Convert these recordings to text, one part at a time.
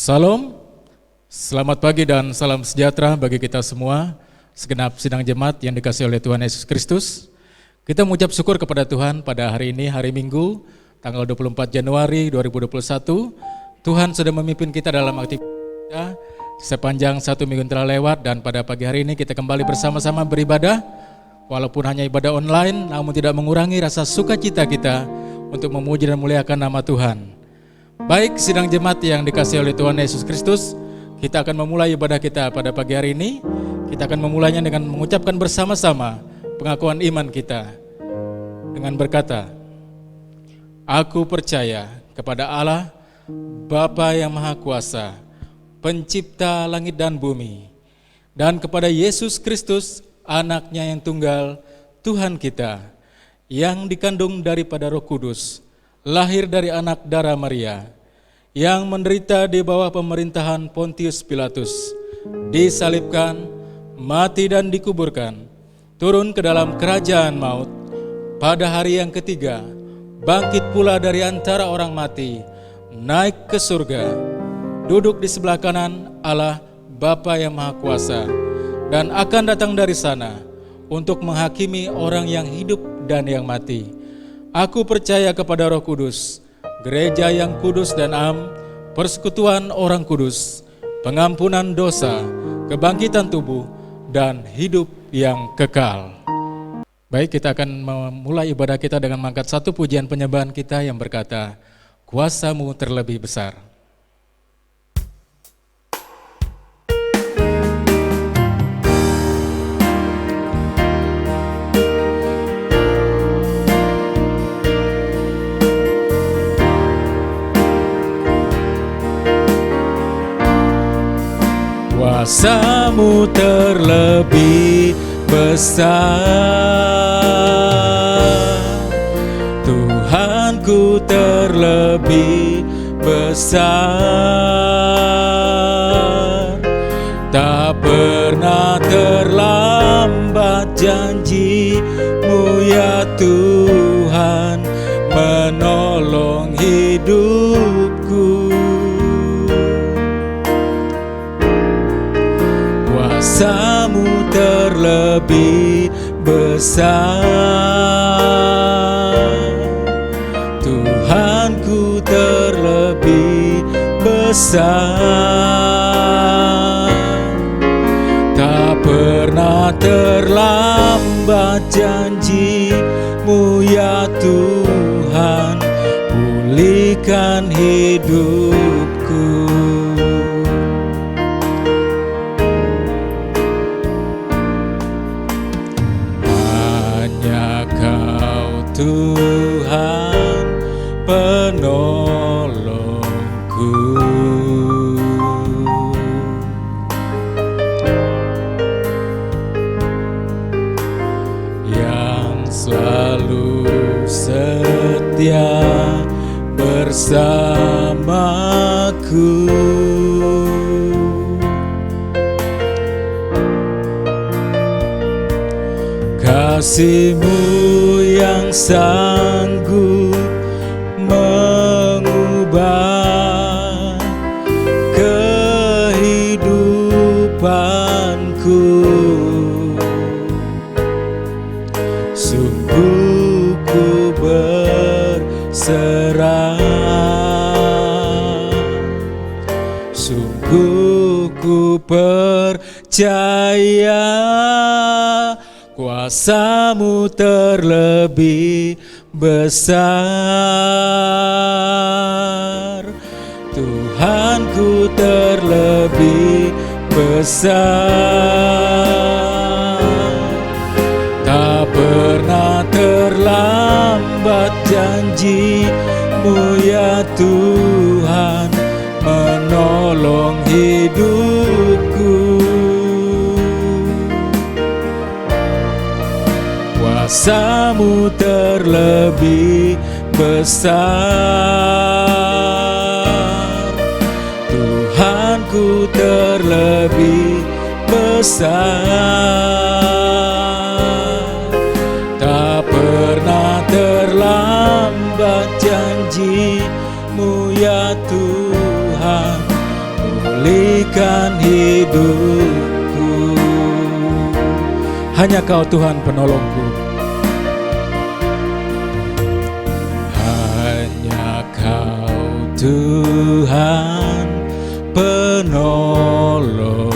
Salam, selamat pagi dan salam sejahtera bagi kita semua, segenap sidang jemaat yang dikasihi oleh Tuhan Yesus Kristus. Kita mengucap syukur kepada Tuhan pada hari ini, hari Minggu, tanggal 24 Januari 2021. Tuhan sudah memimpin kita dalam aktivitas kita sepanjang satu minggu telah lewat, dan pada pagi hari ini kita kembali bersama-sama beribadah. Walaupun hanya ibadah online, namun tidak mengurangi rasa sukacita kita untuk memuji dan memuliakan nama Tuhan. Baik sidang jemaat yang dikasihi oleh Tuhan Yesus Kristus, kita akan memulai ibadah kita pada pagi hari ini. Kita akan memulainya dengan mengucapkan bersama-sama pengakuan iman kita dengan berkata, Aku percaya kepada Allah, Bapa yang Maha Kuasa, Pencipta langit dan bumi, dan kepada Yesus Kristus, Anaknya yang tunggal, Tuhan kita, yang dikandung daripada Roh Kudus, lahir dari anak darah Maria, yang menderita di bawah pemerintahan Pontius Pilatus, disalibkan, mati dan dikuburkan, turun ke dalam kerajaan maut, pada hari yang ketiga, bangkit pula dari antara orang mati, naik ke surga, duduk di sebelah kanan Allah Bapa yang Maha Kuasa, dan akan datang dari sana untuk menghakimi orang yang hidup dan yang mati. Aku percaya kepada Roh Kudus, gereja yang kudus dan am, persekutuan orang kudus, pengampunan dosa, kebangkitan tubuh, dan hidup yang kekal. Baik, kita akan memulai ibadah kita dengan mengangkat satu pujian penyembahan kita yang berkata, Kuasa-Mu terlebih besar. Kuasa-Mu terlebih besar, Tuhanku terlebih besar, tak pernah terlambat janji-Mu ya Tuhan, menolong hidupku. Kuasa-Mu terlebih besar, Tuhanku terlebih besar, tak pernah terlambat janji-Mu ya Tuhan, pulihkan hidupku. Tuhan penolongku, yang selalu setia bersamaku. Kasih-Mu yang sanggup mengubah kehidupanku, sungguh ku berserah, sungguh ku percaya. Kuasa-Mu terlebih besar, Tuhanku terlebih besar, tak pernah terlambat janji-Mu ya Tuhan, menolong hidupku. Kuasa-Mu terlebih besar, Tuhanku terlebih besar, tak pernah terlambat janji-Mu ya Tuhan, pulihkan hidupku. Hanya Kau Tuhan penolongku. Hanya Kau Tuhan penolongku.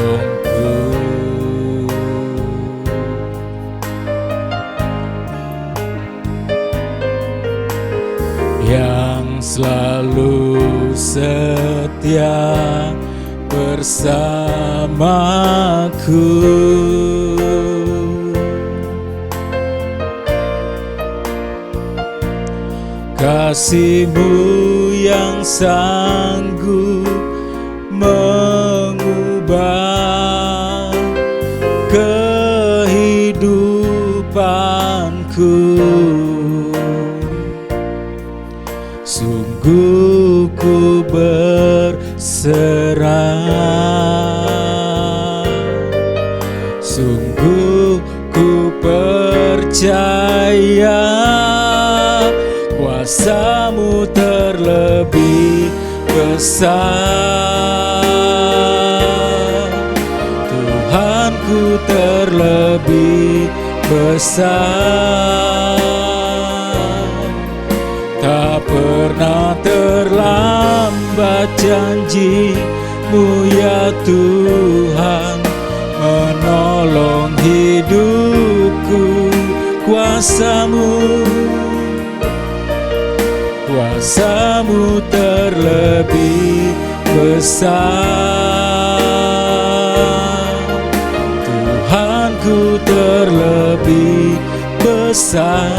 Yang selalu setia bersamaku. Kasih-Mu yang sanggup mengubah kehidupanku. Sungguh ku berserah, sungguh ku percaya kuasa-Mu terlebih besar. Tuhanku terlebih besar. Tak pernah terlambat janji-Mu ya Tuhan, menolong hidupku. Kuasa-Mu terlebih besar. Tuhanku terlebih besar.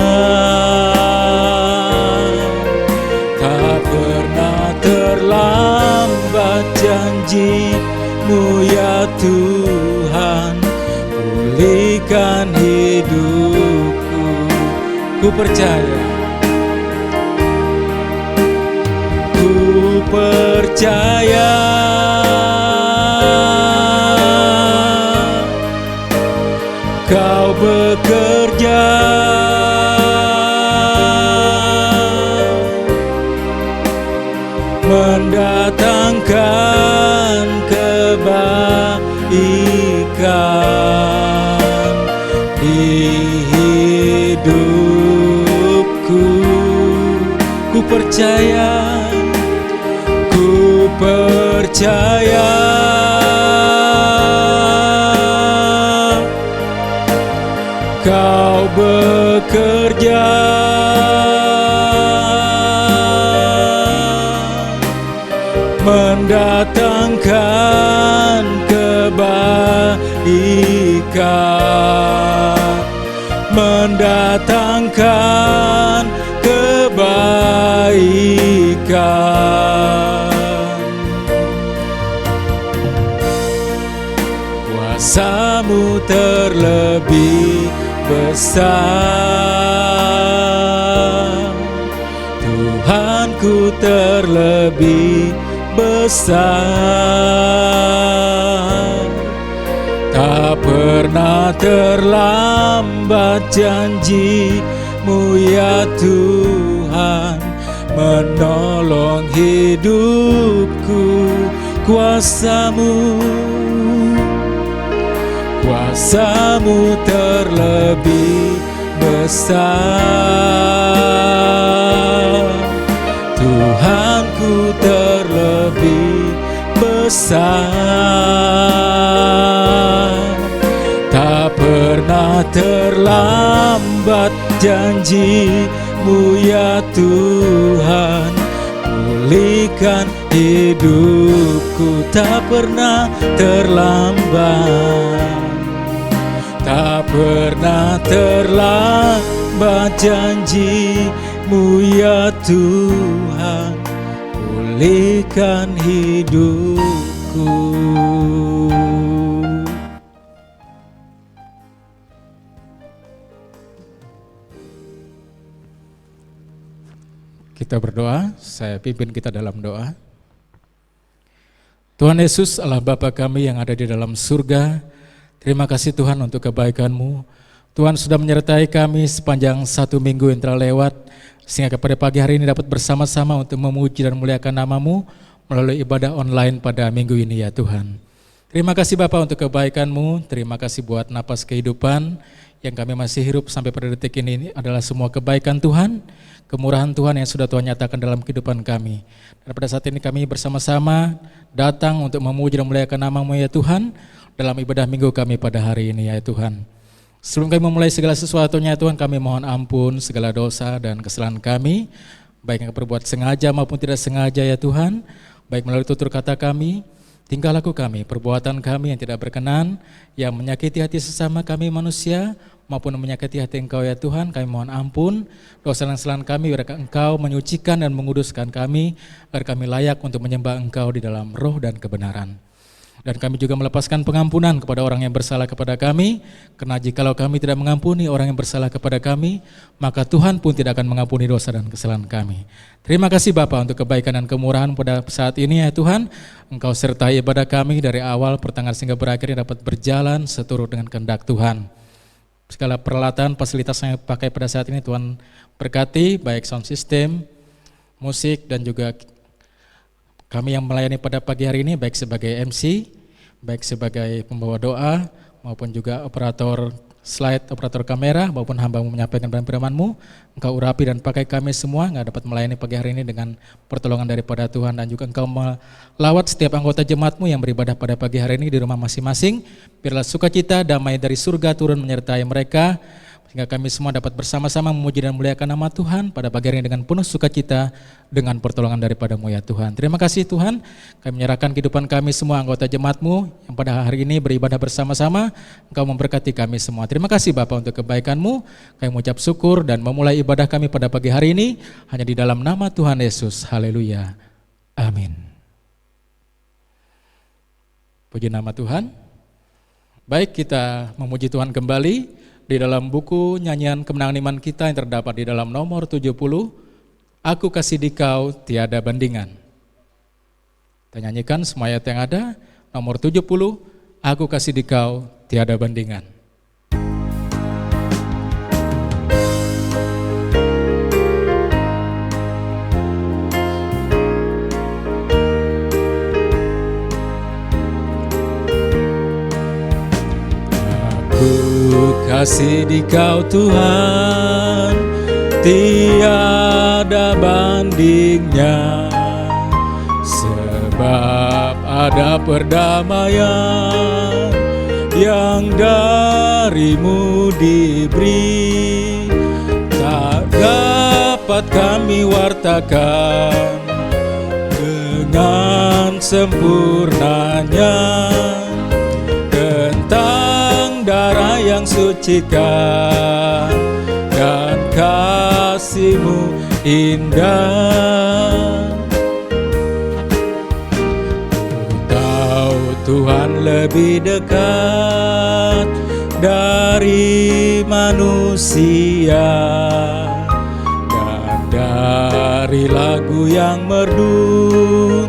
Tak pernah terlambat janji-Mu ya Tuhan, pulihkan hidupku. Ku percaya, ku percaya Kau bekerja, mendatangkan kebaikan di hidupku. Ku percaya, ku percaya Kau bekerja, mendatangkan kebaikan, mendatangkan kebaikan. Kuasa-Mu terlebih besar. Tuhanku terlebih besar. Tak pernah terlambat janji-Mu ya Tuhan, menolong hidupku. Kuasa-Mu terlebih besar. Tuhanku terlebih besar. Tak pernah terlambat janji-Mu ya Tuhan, pulihkan hidupku. Tak pernah terlambat, tak pernah terlambat janji-Mu ya Tuhan, pulihkan hidupku. Kita berdoa, saya pimpin kita dalam doa. Tuhan Yesus, Allah Bapa kami yang ada di dalam surga, terima kasih Tuhan untuk kebaikan-Mu. Tuhan sudah menyertai kami sepanjang 1 minggu yang telah lewat, sehingga pada pagi hari ini dapat bersama-sama untuk memuji dan memuliakan nama-Mu melalui ibadah online pada minggu ini ya Tuhan. Terima kasih Bapak untuk kebaikan-Mu, terima kasih buat napas kehidupan yang kami masih hidup sampai pada detik ini adalah semua kebaikan Tuhan, kemurahan Tuhan yang sudah Tuhan nyatakan dalam kehidupan kami. Dan pada saat ini kami bersama-sama datang untuk memuji dan memuliakan nama-Mu ya Tuhan, dalam ibadah minggu kami pada hari ini ya Tuhan. Sebelum kami memulai segala sesuatunya Tuhan, kami mohon ampun segala dosa dan kesalahan kami, baik yang berbuat sengaja maupun tidak sengaja ya Tuhan, baik melalui tutur kata kami, tingkah laku kami, perbuatan kami yang tidak berkenan, yang menyakiti hati sesama kami manusia, maupun menyakiti hati Engkau ya Tuhan, kami mohon ampun, dosa dan kesalahan kami, biar Engkau menyucikan dan menguduskan kami, agar kami layak untuk menyembah Engkau di dalam roh dan kebenaran. Dan kami juga melepaskan pengampunan kepada orang yang bersalah kepada kami, karena jikalau kami tidak mengampuni orang yang bersalah kepada kami, maka Tuhan pun tidak akan mengampuni dosa dan kesalahan kami. Terima kasih Bapa untuk kebaikan dan kemurahan pada saat ini ya Tuhan. Engkau sertai ibadah kami dari awal pertengahan hingga berakhir yang dapat berjalan seturut dengan kehendak Tuhan. Segala peralatan, fasilitas yang dipakai pada saat ini Tuhan berkati, baik sound system, musik, dan juga kami yang melayani pada pagi hari ini, baik sebagai MC, baik sebagai pembawa doa, maupun juga operator slide, operator kamera, maupun hamba-Mu menyampaikan firman-Mu. Engkau urapi dan pakai kami semua, Engkau dapat melayani pagi hari ini dengan pertolongan daripada Tuhan. Dan juga Engkau melawat setiap anggota jemaat-Mu yang beribadah pada pagi hari ini di rumah masing-masing. Biarlah sukacita, damai dari surga turun menyertai mereka, sehingga kami semua dapat bersama-sama memuji dan memuliakan nama Tuhan pada pagi hari ini dengan penuh sukacita dengan pertolongan daripada-Mu ya Tuhan. Terima kasih Tuhan, kami menyerahkan kehidupan kami semua anggota jemaat-Mu yang pada hari ini beribadah bersama-sama. Engkau memberkati kami semua. Terima kasih Bapa untuk kebaikan-Mu. Kami mengucap syukur dan memulai ibadah kami pada pagi hari ini hanya di dalam nama Tuhan Yesus. Haleluya. Amin. Puji nama Tuhan. Baik, kita memuji Tuhan kembali di dalam buku nyanyian kemenangan iman kita yang terdapat di dalam nomor 70, Aku kasih di Kau tiada bandingan. Kita nyanyikan semua ayat yang ada, nomor 70, Aku kasih di Kau tiada bandingan. Kasih di Kau Tuhan, tiada bandingnya, sebab ada perdamaian yang dari-Mu diberi, tak dapat kami wartakan dengan sempurnanya, darah yang sucikan dan kasih-Mu indah. Ku tahu Tuhan lebih dekat dari manusia, dan dari lagu yang merdu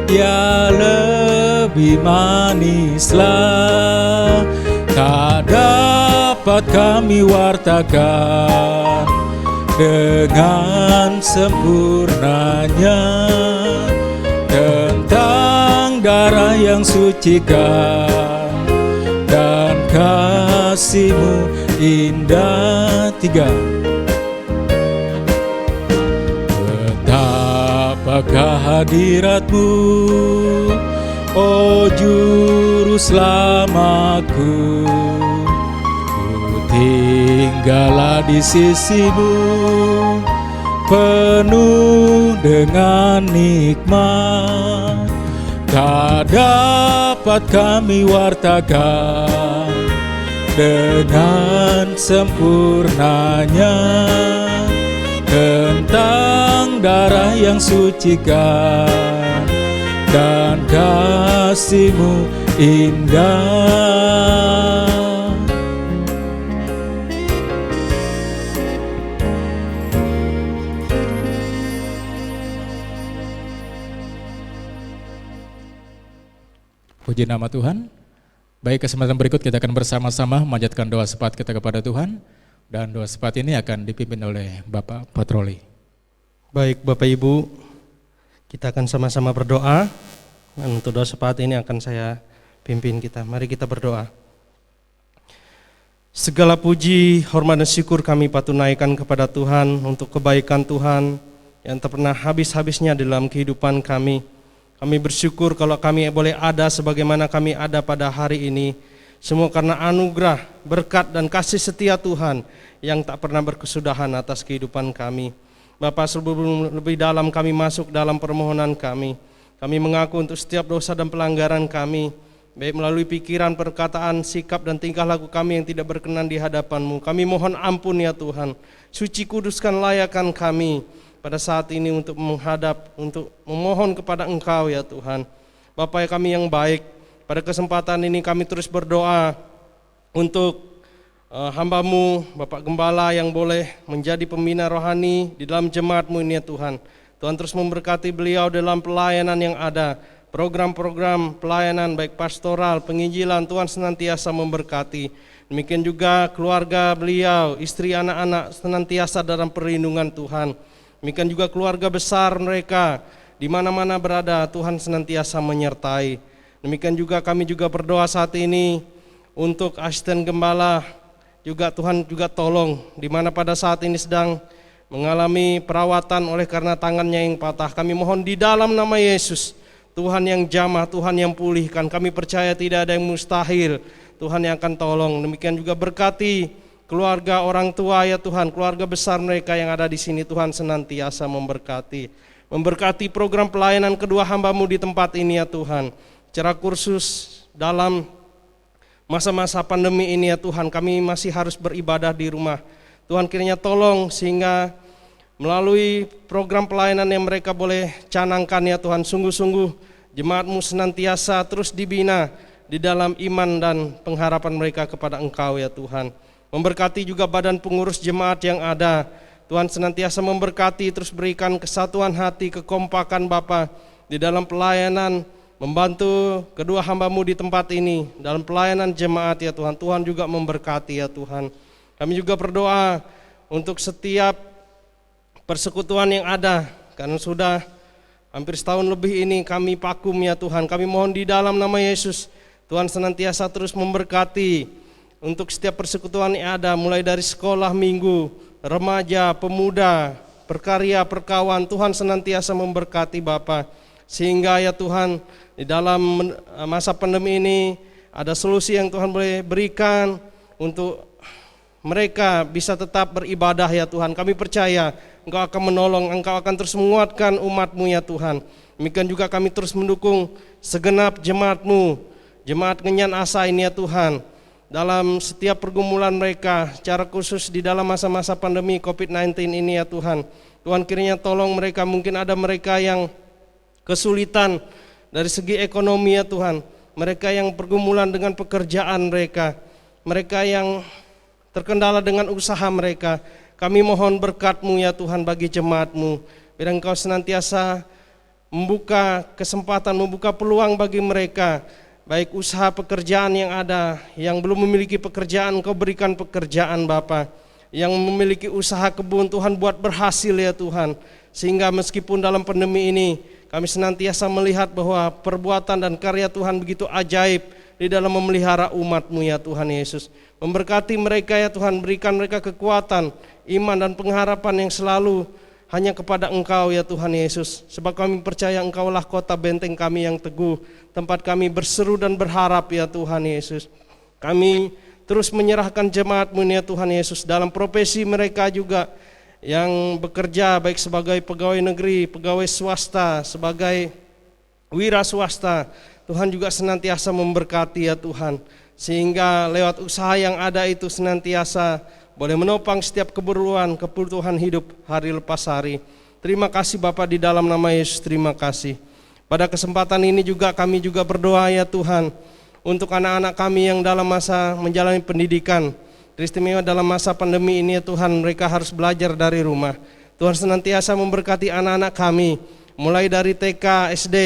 ya lebih manislah. Tak dapat kami wartakan dengan sempurnanya tentang darah yang sucikan dan kasih-Mu indah. 3. Betapakah hadirat-Mu, oh Juru Selamatku, ku tinggallah di sisi-Mu penuh dengan nikmat, tak dapat kami wartakan dengan sempurnanya tentang darah yang sucikan dan kasih-Mu indah. Puji nama Tuhan. Baik, kesempatan berikut kita akan bersama-sama memanjatkan doa sepat kita kepada Tuhan, dan doa sepat ini akan dipimpin oleh Bapak Patroli. Baik Bapak Ibu, kita akan sama-sama berdoa, dan untuk doa sepat ini akan saya pimpin kita. Mari kita berdoa. Segala puji, hormat dan syukur kami patut naikkan kepada Tuhan untuk kebaikan Tuhan yang tak pernah habis-habisnya dalam kehidupan kami. Kami bersyukur kalau kami boleh ada sebagaimana kami ada pada hari ini. Semua karena anugerah, berkat dan kasih setia Tuhan yang tak pernah berkesudahan atas kehidupan kami. Bapa, sebelum lebih dalam kami masuk dalam permohonan kami mengaku untuk setiap dosa dan pelanggaran kami, baik melalui pikiran, perkataan, sikap dan tingkah laku kami yang tidak berkenan di hadapan-Mu. Kami mohon ampun ya Tuhan. Suci kuduskan layakan kami pada saat ini untuk menghadap, untuk memohon kepada Engkau ya Tuhan. Bapa kami yang baik, pada kesempatan ini kami terus berdoa untuk hamba-Mu, Bapak Gembala yang boleh menjadi pembina rohani di dalam jemaat-Mu ini ya Tuhan. Tuhan terus memberkati beliau dalam pelayanan yang ada, program-program pelayanan baik pastoral, penginjilan, Tuhan senantiasa memberkati. Demikian juga keluarga beliau, istri, anak-anak senantiasa dalam perlindungan Tuhan. Demikian juga keluarga besar mereka, di mana-mana berada Tuhan senantiasa menyertai. Demikian juga kami juga berdoa saat ini untuk asisten gembala, juga Tuhan juga tolong, di mana pada saat ini sedang mengalami perawatan oleh karena tangannya yang patah. Kami mohon di dalam nama Yesus, Tuhan yang jamah, Tuhan yang pulihkan. Kami percaya tidak ada yang mustahil, Tuhan yang akan tolong. Demikian juga berkati keluarga orang tua ya Tuhan, keluarga besar mereka yang ada di sini, Tuhan senantiasa memberkati. Memberkati program pelayanan kedua hamba-Mu di tempat ini ya Tuhan. Secara kursus dalam masa-masa pandemi ini ya Tuhan, kami masih harus beribadah di rumah. Tuhan kiranya tolong sehingga melalui program pelayanan yang mereka boleh canangkan ya Tuhan, sungguh-sungguh jemaat-Mu senantiasa terus dibina di dalam iman dan pengharapan mereka kepada Engkau ya Tuhan. Memberkati juga badan pengurus jemaat yang ada, Tuhan senantiasa memberkati, terus berikan kesatuan hati, kekompakan Bapa di dalam pelayanan, membantu kedua hamba-Mu di tempat ini dalam pelayanan jemaat ya Tuhan. Tuhan juga memberkati ya Tuhan. Kami juga berdoa untuk setiap persekutuan yang ada, karena sudah hampir setahun lebih ini kami vakum ya Tuhan. Kami mohon di dalam nama Yesus, Tuhan senantiasa terus memberkati untuk setiap persekutuan yang ada, mulai dari sekolah minggu, remaja, pemuda, perkarya, perkawan. Tuhan senantiasa memberkati Bapa, sehingga ya Tuhan di dalam masa pandemi ini ada solusi yang Tuhan boleh berikan untuk mereka bisa tetap beribadah ya Tuhan. Kami percaya Engkau akan menolong, Engkau akan terus menguatkan umat-Mu ya Tuhan. Demikian juga kami terus mendukung segenap jemaat-Mu, jemaat Ngenyan Asa ini ya Tuhan, dalam setiap pergumulan mereka, secara khusus di dalam masa-masa pandemi COVID-19 ini ya Tuhan. Tuhan kiranya tolong mereka, mungkin ada mereka yang kesulitan dari segi ekonomi ya Tuhan, mereka yang pergumulan dengan pekerjaan mereka, mereka yang terkendala dengan usaha mereka. Kami mohon berkat-Mu ya Tuhan bagi jemaat-Mu, biar Engkau senantiasa membuka kesempatan, membuka peluang bagi mereka, baik usaha pekerjaan yang ada, yang belum memiliki pekerjaan Engkau berikan pekerjaan Bapa, yang memiliki usaha kebun Tuhan buat berhasil ya Tuhan, sehingga meskipun dalam pandemi ini kami senantiasa melihat bahwa perbuatan dan karya Tuhan begitu ajaib di dalam memelihara umat-Mu ya Tuhan Yesus. Memberkati mereka ya Tuhan, berikan mereka kekuatan, iman dan pengharapan yang selalu hanya kepada Engkau ya Tuhan Yesus. Sebab kami percaya Engkaulah kota benteng kami yang teguh, tempat kami berseru dan berharap ya Tuhan Yesus. Kami terus menyerahkan jemaat-Mu ya Tuhan Yesus dalam profesi mereka juga, yang bekerja baik sebagai pegawai negeri, pegawai swasta, sebagai wira swasta. Tuhan juga senantiasa memberkati ya Tuhan, sehingga lewat usaha yang ada itu senantiasa boleh menopang setiap kebutuhan hidup hari lepas hari. Terima kasih Bapa di dalam nama Yesus, terima kasih. Pada kesempatan ini juga kami juga berdoa ya Tuhan untuk anak-anak kami yang dalam masa menjalani pendidikan, teristimewa dalam masa pandemi ini ya Tuhan, mereka harus belajar dari rumah. Tuhan senantiasa memberkati anak-anak kami, mulai dari TK, SD,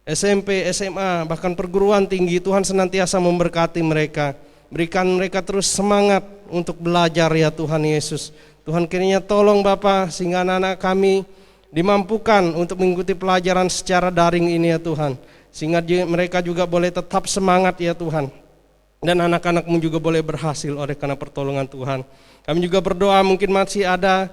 SMP, SMA, bahkan perguruan tinggi. Tuhan senantiasa memberkati mereka, berikan mereka terus semangat untuk belajar ya Tuhan Yesus. Tuhan kiranya tolong Bapa, sehingga anak-anak kami dimampukan untuk mengikuti pelajaran secara daring ini ya Tuhan, sehingga mereka juga boleh tetap semangat ya Tuhan. Dan anak-anak-Mu juga boleh berhasil oleh karena pertolongan Tuhan. Kami juga berdoa mungkin masih ada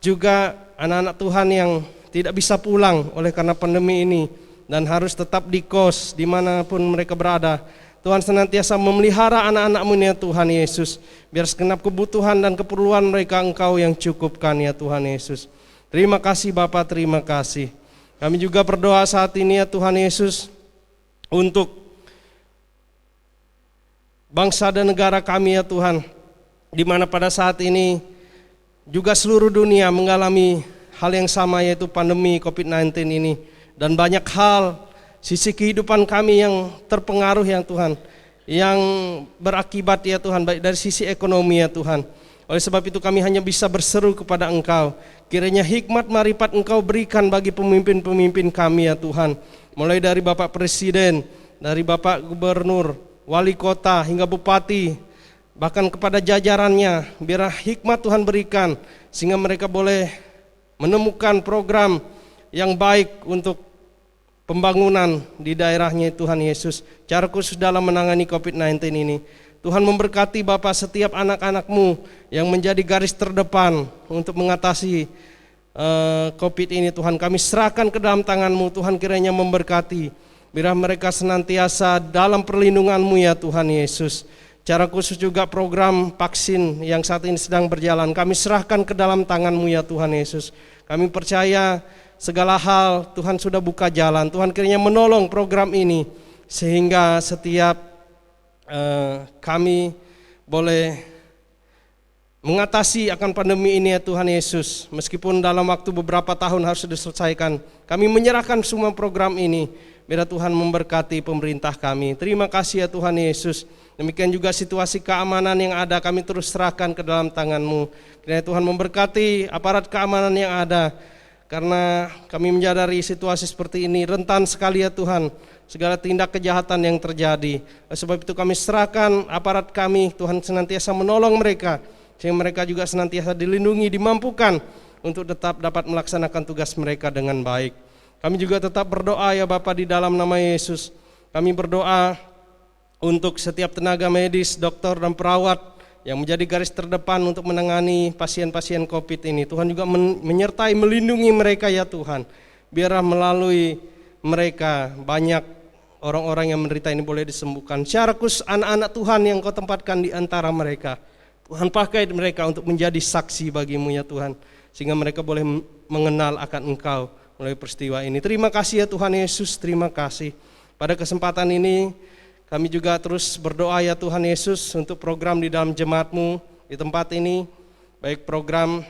juga anak-anak Tuhan yang tidak bisa pulang oleh karena pandemi ini dan harus tetap di kos dimanapun mereka berada. Tuhan senantiasa memelihara anak-anak-Mu ya Tuhan Yesus. Biar segenap kebutuhan dan keperluan mereka Engkau yang cukupkan ya Tuhan Yesus. Terima kasih Bapa, terima kasih. Kami juga berdoa saat ini ya Tuhan Yesus untuk bangsa dan negara kami ya Tuhan. Di mana pada saat ini juga seluruh dunia mengalami hal yang sama yaitu pandemi COVID-19 ini. Dan banyak hal sisi kehidupan kami yang terpengaruh ya Tuhan, yang berakibat ya Tuhan, baik dari sisi ekonomi ya Tuhan. Oleh sebab itu kami hanya bisa berseru kepada Engkau, kiranya hikmat marifat Engkau berikan bagi pemimpin-pemimpin kami ya Tuhan. Mulai dari Bapak Presiden, dari Bapak Gubernur, Wali Kota hingga Bupati, bahkan kepada jajarannya, biar hikmat Tuhan berikan sehingga mereka boleh menemukan program yang baik untuk pembangunan di daerahnya Tuhan Yesus, cara khusus dalam menangani COVID-19 ini. Tuhan memberkati Bapak setiap anak-anak-Mu yang menjadi garis terdepan untuk mengatasi COVID ini Tuhan. Kami serahkan ke dalam tangan-Mu Tuhan, kiranya memberkati. Biar mereka senantiasa dalam perlindungan-Mu ya Tuhan Yesus. Cara khusus juga program vaksin yang saat ini sedang berjalan, kami serahkan ke dalam tangan-Mu ya Tuhan Yesus. Kami percaya segala hal Tuhan sudah buka jalan. Tuhan kiranya menolong program ini sehingga setiap kami boleh mengatasi akan pandemi ini ya Tuhan Yesus. Meskipun dalam waktu beberapa tahun harus diselesaikan, kami menyerahkan semua program ini. Biar Tuhan memberkati pemerintah kami. Terima kasih ya Tuhan Yesus. Demikian juga situasi keamanan yang ada, kami terus serahkan ke dalam tangan-Mu. Kiranya Tuhan memberkati aparat keamanan yang ada. Karena kami menyadari situasi seperti ini rentan sekali ya Tuhan, segala tindak kejahatan yang terjadi. Sebab itu kami serahkan aparat kami, Tuhan senantiasa menolong mereka, sehingga mereka juga senantiasa dilindungi, dimampukan untuk tetap dapat melaksanakan tugas mereka dengan baik. Kami juga tetap berdoa ya Bapa di dalam nama Yesus. Kami berdoa untuk setiap tenaga medis, dokter dan perawat yang menjadi garis terdepan untuk menangani pasien-pasien COVID ini. Tuhan juga menyertai, melindungi mereka ya Tuhan. Biarlah melalui mereka banyak orang-orang yang menderita ini boleh disembuhkan. Secara khusus anak-anak Tuhan yang Kau tempatkan di antara mereka. Tuhan pakai mereka untuk menjadi saksi bagi-Mu ya Tuhan. Sehingga mereka boleh mengenal akan Engkau melalui peristiwa ini. Terima kasih ya Tuhan Yesus, terima kasih. Pada kesempatan ini kami juga terus berdoa ya Tuhan Yesus untuk program di dalam jemaat-Mu di tempat ini, baik program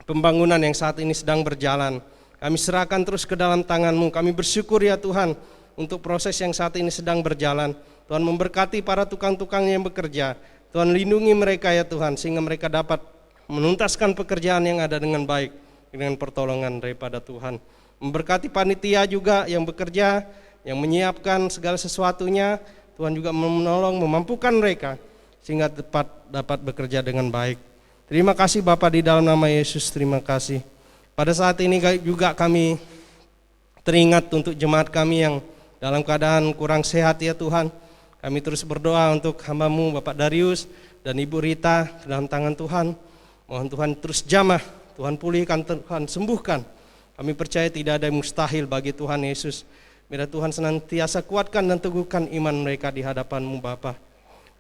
pembangunan yang saat ini sedang berjalan. Kami serahkan terus ke dalam tangan-Mu. Kami bersyukur ya Tuhan untuk proses yang saat ini sedang berjalan. Tuhan memberkati para tukang-tukang yang bekerja. Tuhan lindungi mereka ya Tuhan, sehingga mereka dapat menuntaskan pekerjaan yang ada dengan baik, dengan pertolongan daripada Tuhan. Memberkati panitia juga yang bekerja, yang menyiapkan segala sesuatunya. Tuhan juga menolong, memampukan mereka sehingga dapat bekerja dengan baik. Terima kasih Bapa di dalam nama Yesus, terima kasih. Pada saat ini juga kami teringat untuk jemaat kami yang dalam keadaan kurang sehat ya Tuhan. Kami terus berdoa untuk hamba-Mu Bapak Darius dan Ibu Rita dalam tangan Tuhan. Mohon Tuhan terus jamah, Tuhan pulihkan, Tuhan sembuhkan. Kami percaya tidak ada yang mustahil bagi Tuhan Yesus. Biar Tuhan senantiasa kuatkan dan teguhkan iman mereka di hadapan-Mu Bapa.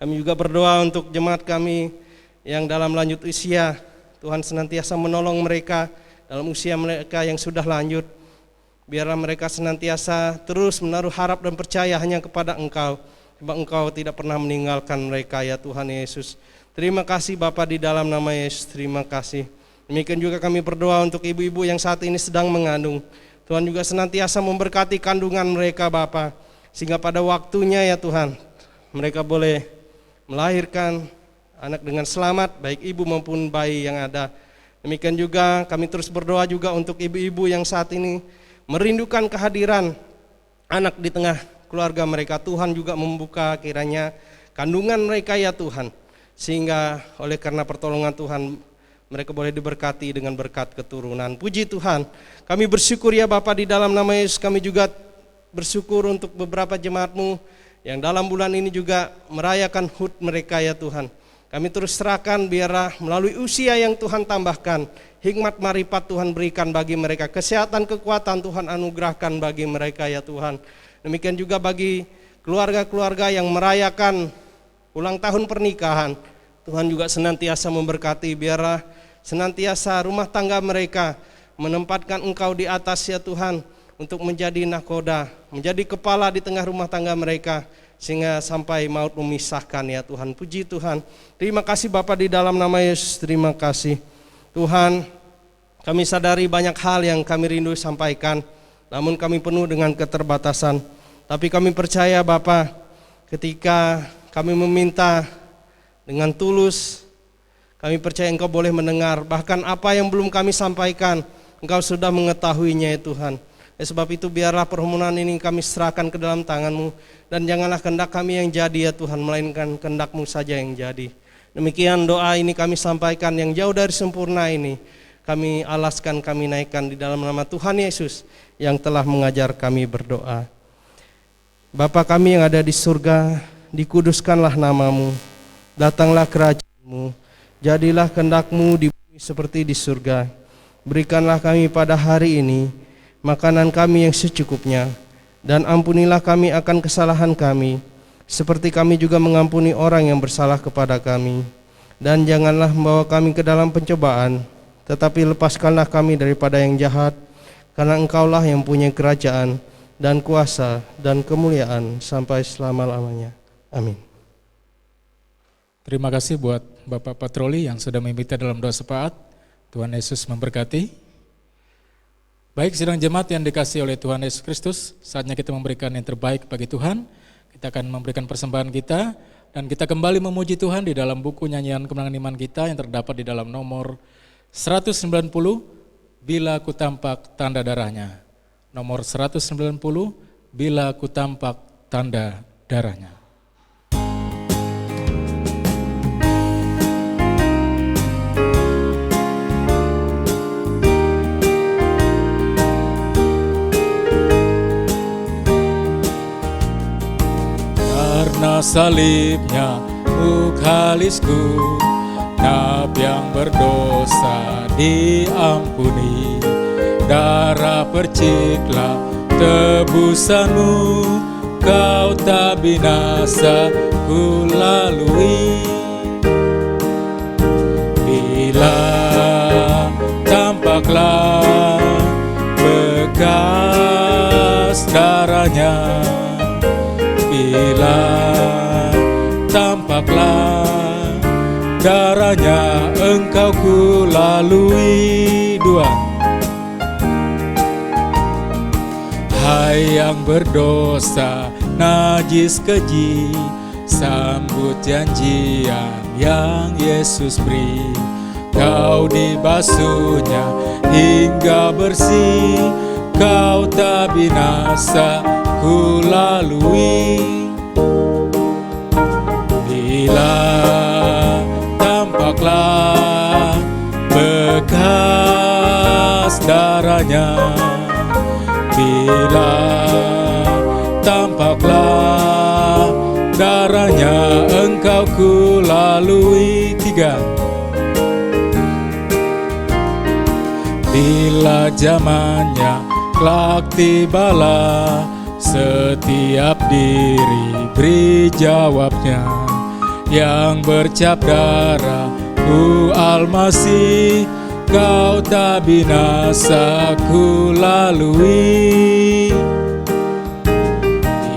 Kami juga berdoa untuk jemaat kami yang dalam lanjut usia. Tuhan senantiasa menolong mereka dalam usia mereka yang sudah lanjut. Biarlah mereka senantiasa terus menaruh harap dan percaya hanya kepada Engkau. Sebab Engkau tidak pernah meninggalkan mereka ya Tuhan Yesus. Terima kasih Bapa di dalam nama Yesus, terima kasih. Demikian juga kami berdoa untuk ibu-ibu yang saat ini sedang mengandung. Tuhan juga senantiasa memberkati kandungan mereka Bapa, sehingga pada waktunya ya Tuhan, mereka boleh melahirkan anak dengan selamat, baik ibu maupun bayi yang ada. Demikian juga kami terus berdoa juga untuk ibu-ibu yang saat ini merindukan kehadiran anak di tengah keluarga mereka. Tuhan juga membuka kiranya kandungan mereka ya Tuhan, sehingga oleh karena pertolongan Tuhan mereka boleh diberkati dengan berkat keturunan. Puji Tuhan. Kami bersyukur ya Bapa di dalam nama Yesus. Kami juga bersyukur untuk beberapa jemaat-Mu yang dalam bulan ini juga merayakan HUT mereka ya Tuhan. Kami terus serahkan biarlah melalui usia yang Tuhan tambahkan, hikmat marifat Tuhan berikan bagi mereka, kesehatan kekuatan Tuhan anugerahkan bagi mereka ya Tuhan. Demikian juga bagi keluarga-keluarga yang merayakan ulang tahun pernikahan, Tuhan juga senantiasa memberkati, biarlah senantiasa rumah tangga mereka menempatkan Engkau di atas ya Tuhan, untuk menjadi nahkoda, menjadi kepala di tengah rumah tangga mereka, sehingga sampai maut memisahkan ya Tuhan. Puji Tuhan. Terima kasih Bapa di dalam nama Yesus, terima kasih. Tuhan, kami sadari banyak hal yang kami rindu sampaikan, namun kami penuh dengan keterbatasan. Tapi kami percaya Bapa, ketika kami meminta dengan tulus, kami percaya Engkau boleh mendengar. Bahkan apa yang belum kami sampaikan, Engkau sudah mengetahuinya ya Tuhan. Sebab itu biarlah permohonan ini kami serahkan ke dalam tangan-Mu, dan janganlah kehendak kami yang jadi ya Tuhan, melainkan kehendak-Mu saja yang jadi. Demikian doa ini kami sampaikan, yang jauh dari sempurna ini kami alaskan, kami naikkan di dalam nama Tuhan Yesus yang telah mengajar kami berdoa. Bapa kami yang ada di surga, dikuduskanlah nama-Mu, datanglah kerajaan-Mu, jadilah kehendak-Mu di bumi seperti di surga. Berikanlah kami pada hari ini makanan kami yang secukupnya, dan ampunilah kami akan kesalahan kami, seperti kami juga mengampuni orang yang bersalah kepada kami. Dan janganlah membawa kami ke dalam pencobaan, tetapi lepaskanlah kami daripada yang jahat, karena Engkaulah yang punya kerajaan, dan kuasa, dan kemuliaan, sampai selama-lamanya. Amin. Terima kasih buat Bapak Patroli yang sudah memimpin dalam doa syafaat. Tuhan Yesus memberkati. Baik sidang jemaat yang dikasihi oleh Tuhan Yesus Kristus, saatnya kita memberikan yang terbaik bagi Tuhan. Kita akan memberikan persembahan kita, dan kita kembali memuji Tuhan di dalam buku nyanyian kemenangan iman kita yang terdapat di dalam nomor 190, Bila Ku Tampak Tanda Darahnya. Nomor 190, Bila Ku Tampak Tanda Darahnya. Karena salibnya mukhalisku, nab yang berdosa diampuni. Darah perciklah tebusanmu, kau tak binasa ku lalui. Bila tampaklah bekas darahnya, bila tampaklah darahnya, engkau ku lalui. Dua. Hai yang berdosa, najis keji, sambut janjian yang Yesus beri. Kau dibasuhnya hingga bersih, kau tak binasa ku lalui. Bila tampaklah bekas darahnya, bila tampaklah darahnya, engkau ku lalui. Tiga. Bila zamannya kelak tibalah, setiap diri beri jawabnya. Yang bercap darah ku Almasih, kau tak binasa ku lalui.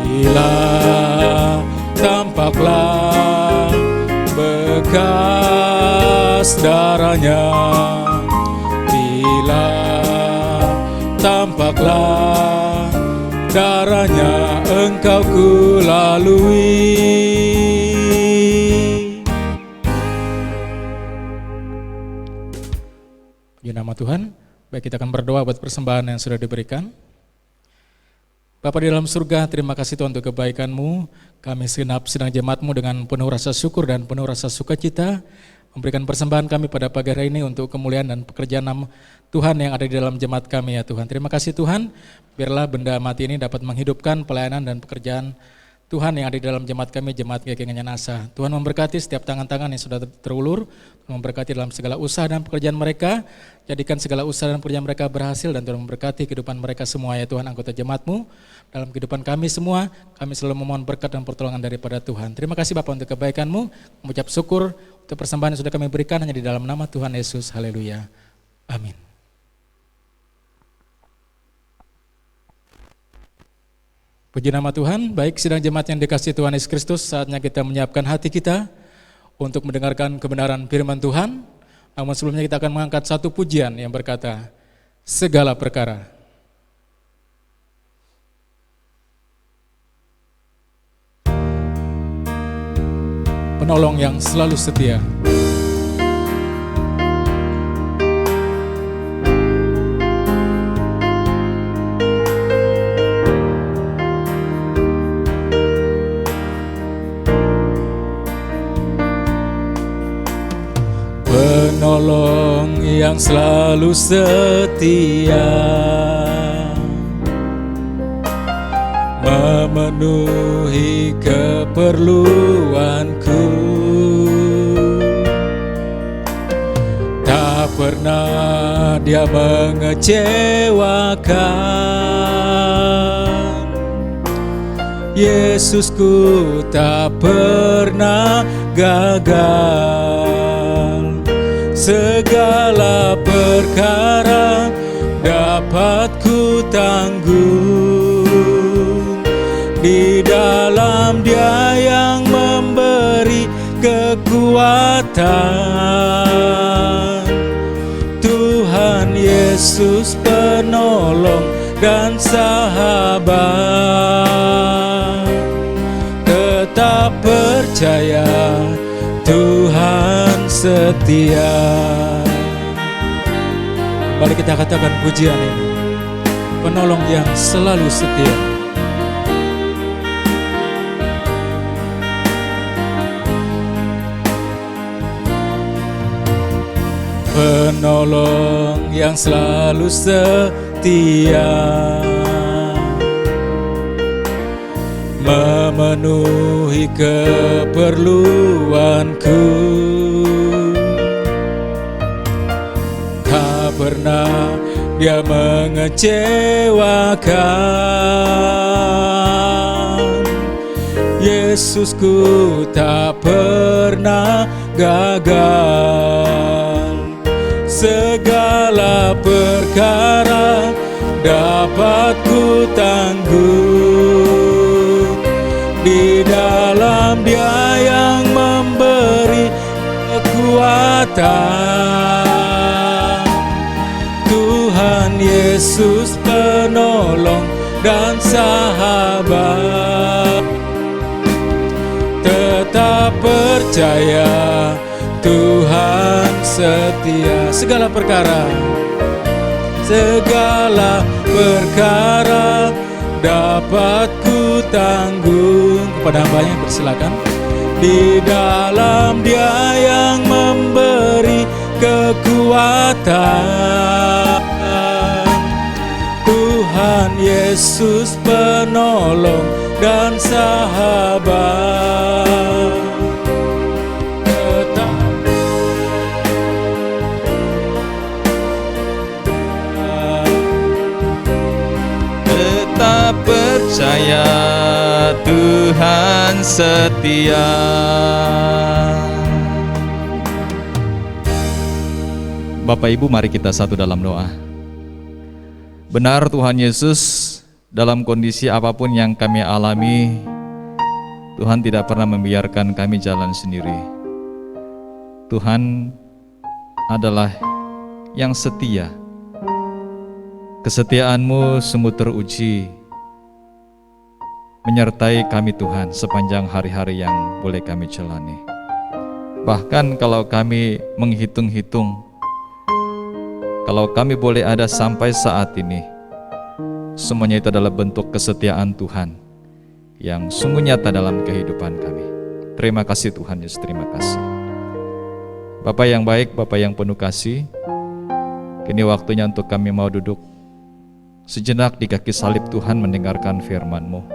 Bila tampaklah bekas darahnya, bila tampaklah darahnya, engkau ku lalui. Di nama Tuhan, baik kita akan berdoa buat persembahan yang sudah diberikan. Bapa di dalam surga, terima kasih Tuhan untuk kebaikan-Mu. Kami segenap sidang jemaat-Mu dengan penuh rasa syukur dan penuh rasa sukacita memberikan persembahan kami pada pagi hari ini untuk kemuliaan dan pekerjaan nama Tuhan yang ada di dalam jemaat kami ya Tuhan. Terima kasih Tuhan, biarlah benda mati ini dapat menghidupkan pelayanan dan pekerjaan Tuhan yang ada di dalam jemaat kami, jemaat GKI Nyanasa. Tuhan memberkati setiap tangan-tangan yang sudah terulur, memberkati dalam segala usaha dan pekerjaan mereka, jadikan segala usaha dan pekerjaan mereka berhasil, dan Tuhan memberkati kehidupan mereka semua ya Tuhan, anggota jemaat-Mu, dalam kehidupan kami semua, kami selalu memohon berkat dan pertolongan daripada Tuhan. Terima kasih Bapa untuk kebaikan-Mu, mengucap syukur untuk persembahan yang sudah kami berikan hanya di dalam nama Tuhan Yesus, haleluya, amin. Puji nama Tuhan, baik sidang jemaat yang dikasihi Tuhan Yesus Kristus, saatnya kita menyiapkan hati kita untuk mendengarkan kebenaran firman Tuhan. Namun sebelumnya kita akan mengangkat satu pujian yang berkata, segala perkara. Penolong yang selalu setia. Penolong yang selalu setia, memenuhi keperluanku, tak pernah Dia mengecewakan. Yesusku tak pernah gagal. Segala perkara dapat ku tanggung di dalam Dia yang memberi kekuatan. Tuhan Yesus penolong dan sahabat, tetap percaya Tuhan setia. Mari kita katakan pujian ini, penolong yang selalu setia. Penolong yang selalu setia, memenuhi keperluanku, tak pernah Dia mengecewakan. Yesusku tak pernah gagal. Segala perkara dapat ku tanggung di dalam Dia yang memberi kekuatan. Tuhan Yesus penolong dan sahabat, tetap percaya Tuhan setia. Segala perkara dapat ku tanggung. Kepada hambanya persilakan. Di dalam Dia yang memberi kekuatan. Tuhan Yesus penolong dan sahabat, tetap percaya Tuhan setia. Bapak Ibu, mari kita satu dalam doa. Benar Tuhan Yesus, dalam kondisi apapun yang kami alami, Tuhan tidak pernah membiarkan kami jalan sendiri. Tuhan adalah yang setia. Kesetiaan-Mu sungguh teruji menyertai kami Tuhan sepanjang hari-hari yang boleh kami jalani. Bahkan kalau kami menghitung-hitung, kalau kami boleh ada sampai saat ini, semuanya itu adalah bentuk kesetiaan Tuhan yang sungguh nyata dalam kehidupan kami. Terima kasih Tuhan Yesus, terima kasih. Bapa yang baik, Bapa yang penuh kasih, kini waktunya untuk kami mau duduk sejenak di kaki salib Tuhan mendengarkan firman-Mu.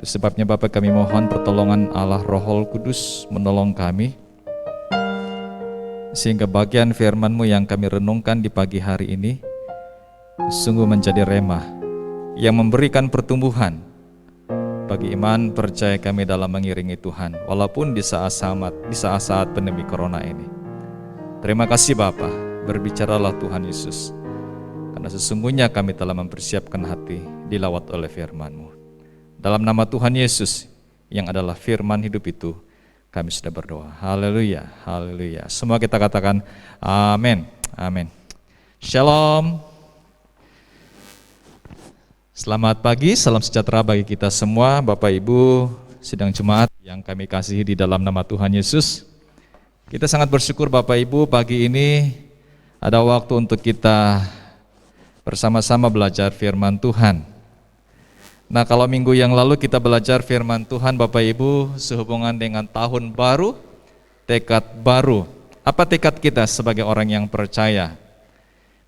Itu sebabnya Bapa kami mohon pertolongan Allah Roh Kudus menolong kami, sehingga bagian firman-Mu yang kami renungkan di pagi hari ini sungguh menjadi remah yang memberikan pertumbuhan bagi iman percaya kami dalam mengiringi Tuhan, walaupun di saat-saat pandemi corona ini. Terima kasih Bapa, berbicaralah Tuhan Yesus, karena sesungguhnya kami telah mempersiapkan hati dilawat oleh firman-Mu. Dalam nama Tuhan Yesus yang adalah firman hidup itu, kami sudah berdoa. Haleluya, haleluya. Semua kita katakan amin, amin. Shalom. Selamat pagi, salam sejahtera bagi kita semua, Bapak Ibu sidang jemaat yang kami kasihi di dalam nama Tuhan Yesus. Kita sangat bersyukur Bapak Ibu pagi ini ada waktu untuk kita bersama-sama belajar firman Tuhan. Nah, kalau minggu yang lalu kita belajar firman Tuhan Bapak Ibu sehubungan dengan tahun baru, tekad baru. Apa tekad kita sebagai orang yang percaya?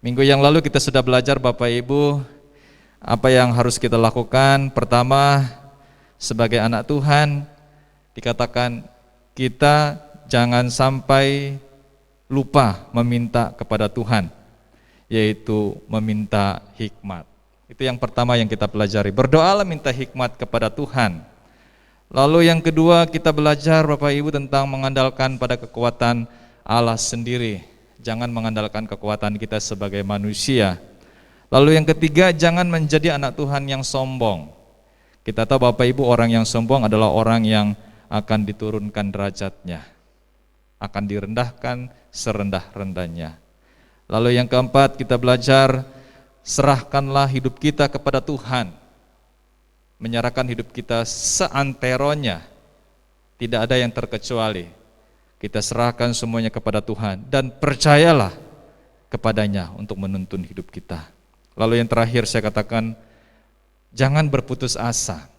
Minggu yang lalu kita sudah belajar Bapak Ibu apa yang harus kita lakukan. Pertama, sebagai anak Tuhan dikatakan kita jangan sampai lupa meminta kepada Tuhan, yaitu meminta hikmat. Itu yang pertama yang kita pelajari. Berdoalah minta hikmat kepada Tuhan. Lalu yang kedua kita belajar Bapak Ibu tentang mengandalkan pada kekuatan Allah sendiri. Jangan mengandalkan kekuatan kita sebagai manusia. Lalu yang ketiga, jangan menjadi anak Tuhan yang sombong. Kita tahu Bapak Ibu orang yang sombong adalah orang yang akan diturunkan derajatnya, akan direndahkan serendah-rendahnya. Lalu yang keempat kita belajar, serahkanlah hidup kita kepada Tuhan. Menyerahkan hidup kita seanteronya, tidak ada yang terkecuali. Kita serahkan semuanya kepada Tuhan dan percayalah kepadanya untuk menuntun hidup kita. Lalu yang terakhir saya katakan, jangan berputus asa.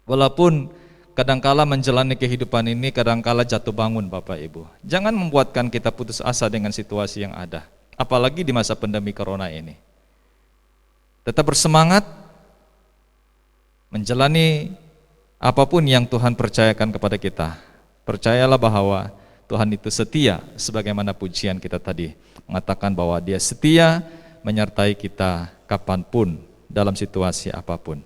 Walaupun kadangkala menjalani kehidupan ini, kadangkala jatuh bangun Bapak Ibu. Jangan membuatkan kita putus asa dengan situasi yang ada, apalagi di masa pandemi corona ini. Tetap bersemangat, menjalani apapun yang Tuhan percayakan kepada kita. Percayalah bahwa Tuhan itu setia, sebagaimana pujian kita tadi mengatakan bahwa Dia setia menyertai kita kapanpun, dalam situasi apapun.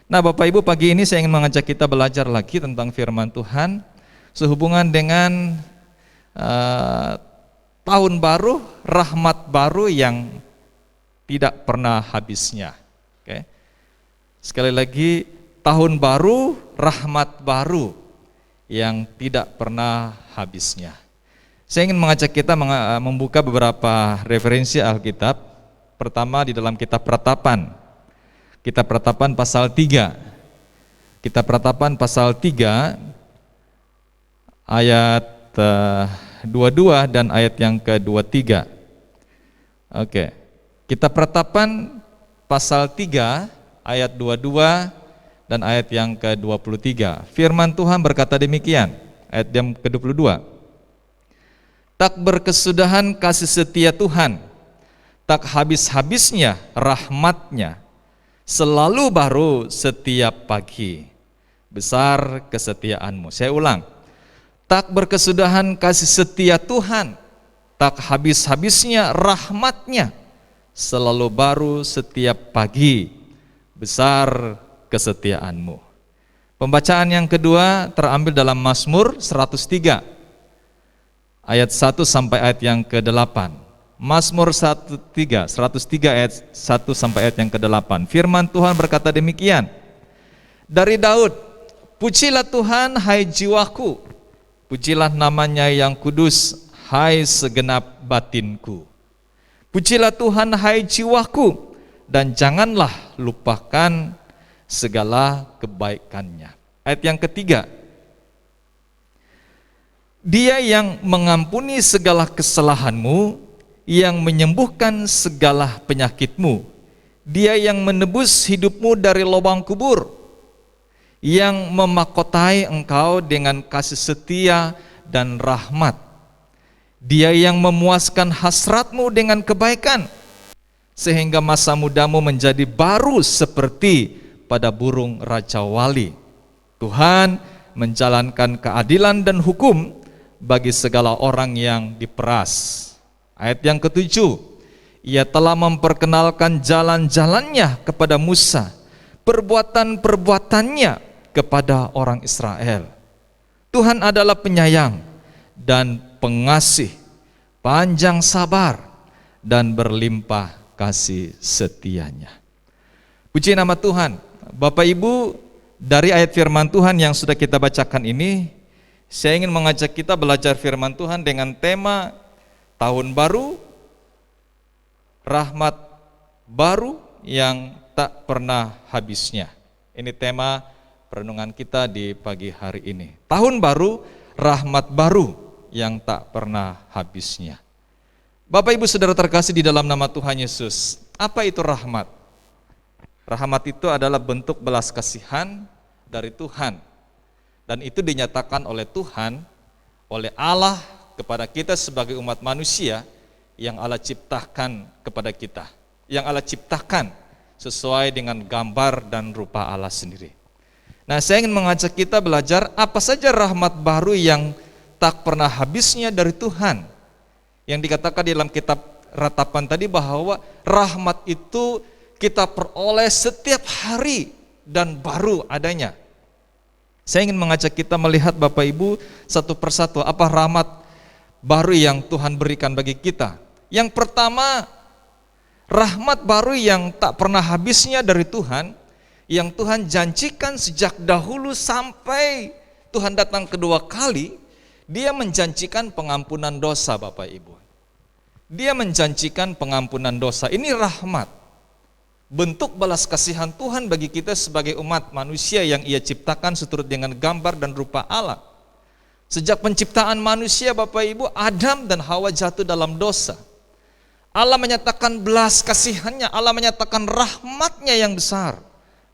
Nah Bapak Ibu, pagi ini saya ingin mengajak kita belajar lagi tentang firman Tuhan sehubungan dengan tahun baru, rahmat baru yang tidak pernah habisnya. Oke. Sekali lagi, tahun baru, rahmat baru yang tidak pernah habisnya. Saya ingin mengajak kita membuka beberapa referensi Alkitab. Pertama di dalam kitab Peratapan. Kitab Peratapan pasal 3. Kitab Peratapan pasal 3 ayat 22 dan ayat yang ke-23. Oke. Kitab Peratapan pasal 3 ayat 22 dan ayat yang ke-23. Firman Tuhan berkata demikian, ayat yang ke-22. Tak berkesudahan kasih setia Tuhan, tak habis-habisnya rahmatnya, selalu baru setiap pagi, besar kesetiaanmu. Saya ulang, tak berkesudahan kasih setia Tuhan, tak habis-habisnya rahmatnya, selalu baru setiap pagi, besar kesetiaanmu. Pembacaan yang kedua terambil dalam Mazmur 103, ayat 1 sampai ayat yang ke-8. Mazmur 103 ayat 1 sampai ayat yang ke-8. Firman Tuhan berkata demikian. Dari Daud, pujilah Tuhan hai jiwaku, pujilah namanya yang kudus hai segenap batinku. Pujilah Tuhan hai jiwaku, dan janganlah lupakan segala kebaikannya. Ayat yang ketiga. Dia yang mengampuni segala kesalahanmu, yang menyembuhkan segala penyakitmu. Dia yang menebus hidupmu dari lubang kubur, yang memahkotai engkau dengan kasih setia dan rahmat, Dia yang memuaskan hasratmu dengan kebaikan, sehingga masa mudamu menjadi baru seperti pada burung raja wali. Tuhan menjalankan keadilan dan hukum bagi segala orang yang diperas. Ayat yang ketujuh, Ia telah memperkenalkan jalan-jalannya kepada Musa, perbuatan-perbuatannya kepada orang Israel. Tuhan adalah penyayang dan pengasih, panjang sabar, dan berlimpah kasih setianya. Puji nama Tuhan. Bapak Ibu, dari ayat firman Tuhan yang sudah kita bacakan ini, saya ingin mengajak kita belajar firman Tuhan dengan tema tahun baru, rahmat baru yang tak pernah habisnya. Ini tema perenungan kita di pagi hari ini. Tahun baru, rahmat baru yang tak pernah habisnya. Bapak Ibu Saudara terkasih di dalam nama Tuhan Yesus, apa itu rahmat? Rahmat itu adalah bentuk belas kasihan dari Tuhan, dan itu dinyatakan oleh Tuhan, oleh Allah kepada kita sebagai umat manusia yang Allah ciptakan kepada kita, yang Allah ciptakan sesuai dengan gambar dan rupa Allah sendiri. Nah, saya ingin mengajak kita belajar apa saja rahmat baru yang tak pernah habisnya dari Tuhan. Yang dikatakan di dalam kitab ratapan tadi bahwa rahmat itu kita peroleh setiap hari dan baru adanya. Saya ingin mengajak kita melihat Bapak Ibu satu persatu apa rahmat baru yang Tuhan berikan bagi kita. Yang pertama, rahmat baru yang tak pernah habisnya dari Tuhan, yang Tuhan janjikan sejak dahulu sampai Tuhan datang kedua kali. Dia menjanjikan pengampunan dosa, Bapak Ibu. Dia menjanjikan pengampunan dosa. Ini rahmat, bentuk balas kasihan Tuhan bagi kita sebagai umat manusia yang Ia ciptakan seturut dengan gambar dan rupa Allah. Sejak penciptaan manusia, Bapak Ibu, Adam dan Hawa jatuh dalam dosa. Allah menyatakan belas kasihannya, Allah menyatakan rahmatnya yang besar,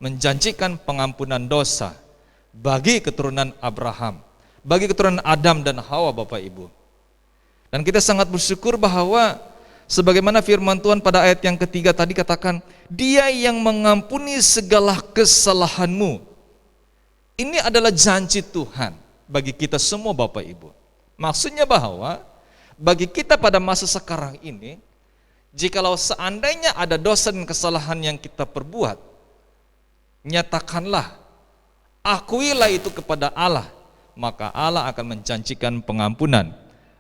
menjanjikan pengampunan dosa bagi keturunan Abraham, bagi keturunan Adam dan Hawa, Bapak Ibu. Dan kita sangat bersyukur bahwa sebagaimana firman Tuhan pada ayat yang ketiga tadi katakan, Dia yang mengampuni segala kesalahanmu. Ini adalah janji Tuhan bagi kita semua, Bapak Ibu. Maksudnya bahwa bagi kita pada masa sekarang ini, jikalau seandainya ada dosa dan kesalahan yang kita perbuat, nyatakanlah, akuilah itu kepada Allah, maka Allah akan menjanjikan pengampunan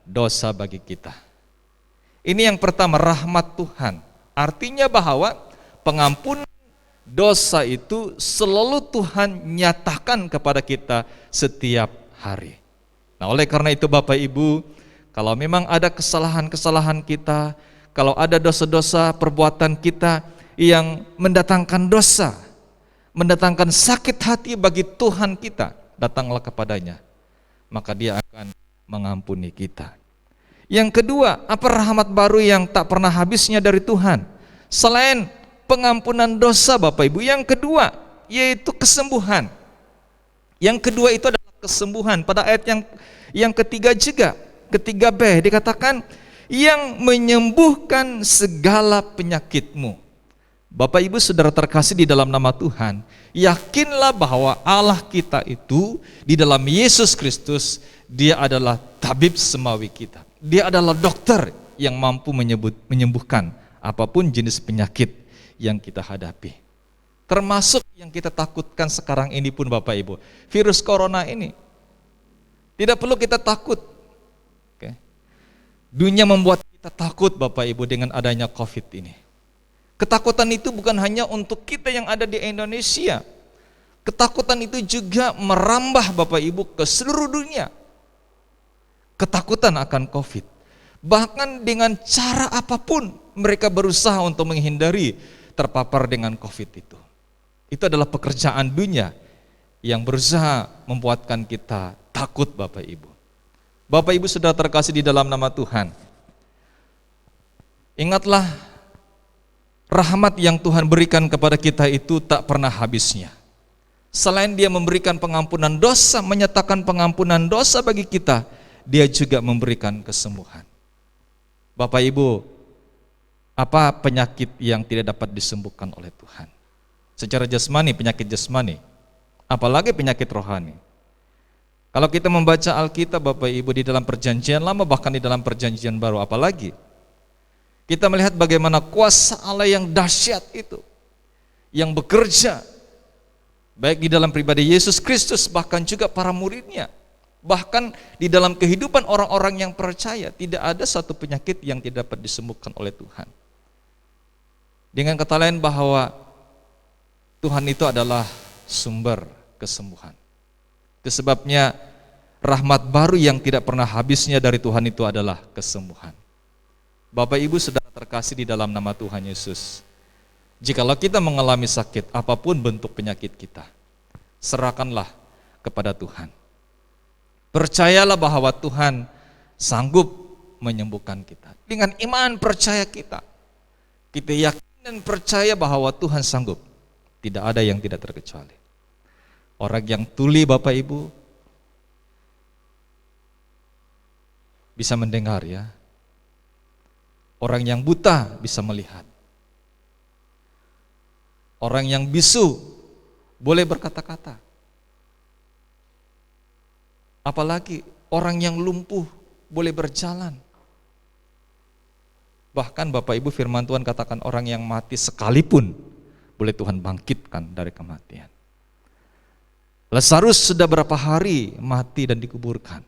dosa bagi kita. Ini yang pertama, rahmat Tuhan. Artinya bahwa pengampunan dosa itu selalu Tuhan nyatakan kepada kita setiap hari. Nah, oleh karena itu Bapak Ibu, kalau memang ada kesalahan-kesalahan kita, kalau ada dosa-dosa perbuatan kita yang mendatangkan dosa, mendatangkan sakit hati bagi Tuhan kita, datanglah kepadanya, maka Dia akan mengampuni kita. Yang kedua, apa rahmat baru yang tak pernah habisnya dari Tuhan? Selain pengampunan dosa, Bapak Ibu, yang kedua yaitu kesembuhan. Yang kedua itu adalah kesembuhan. Pada ayat yang ketiga juga, ketiga B dikatakan yang menyembuhkan segala penyakitmu. Bapak Ibu Saudara terkasih di dalam nama Tuhan, yakinlah bahwa Allah kita itu di dalam Yesus Kristus, Dia adalah tabib semawi kita. Dia adalah dokter yang mampu menyembuhkan apapun jenis penyakit yang kita hadapi. Termasuk yang kita takutkan sekarang ini pun Bapak Ibu, virus corona ini. Tidak perlu kita takut. Oke. Dunia membuat kita takut Bapak Ibu dengan adanya COVID ini. Ketakutan itu bukan hanya untuk kita yang ada di Indonesia. Ketakutan itu juga merambah Bapak Ibu ke seluruh dunia. Ketakutan akan COVID. Bahkan dengan cara apapun mereka berusaha untuk menghindari terpapar dengan COVID itu. Itu adalah pekerjaan dunia yang berusaha membuatkan kita takut Bapak Ibu. Bapak Ibu sudah terkasih di dalam nama Tuhan. Ingatlah, rahmat yang Tuhan berikan kepada kita itu tak pernah habisnya. Selain Dia memberikan pengampunan dosa, menyatakan pengampunan dosa bagi kita, Dia juga memberikan kesembuhan. Bapak Ibu, apa penyakit yang tidak dapat disembuhkan oleh Tuhan? Secara jasmani, penyakit jasmani, apalagi penyakit rohani. Kalau kita membaca Alkitab Bapak Ibu di dalam perjanjian lama, bahkan di dalam perjanjian baru, apalagi kita melihat bagaimana kuasa Allah yang dahsyat itu, yang bekerja baik di dalam pribadi Yesus Kristus, bahkan juga para muridnya, bahkan di dalam kehidupan orang-orang yang percaya. Tidak ada satu penyakit yang tidak dapat disembuhkan oleh Tuhan. Dengan kata lain bahwa Tuhan itu adalah sumber kesembuhan. Itu sebabnya rahmat baru yang tidak pernah habisnya dari Tuhan itu adalah kesembuhan. Bapak Ibu saudara terkasih di dalam nama Tuhan Yesus, jikalau kita mengalami sakit, apapun bentuk penyakit kita, serahkanlah kepada Tuhan. Percayalah bahwa Tuhan sanggup menyembuhkan kita. Dengan iman percaya kita yakin dan percaya bahwa Tuhan sanggup. Tidak ada yang tidak terkecuali. Orang yang tuli Bapak Ibu bisa mendengar ya. Orang yang buta bisa melihat. Orang yang bisu boleh berkata-kata. Apalagi orang yang lumpuh boleh berjalan. Bahkan Bapak Ibu firman Tuhan katakan orang yang mati sekalipun boleh Tuhan bangkitkan dari kematian. Lazarus sudah berapa hari mati dan dikuburkan.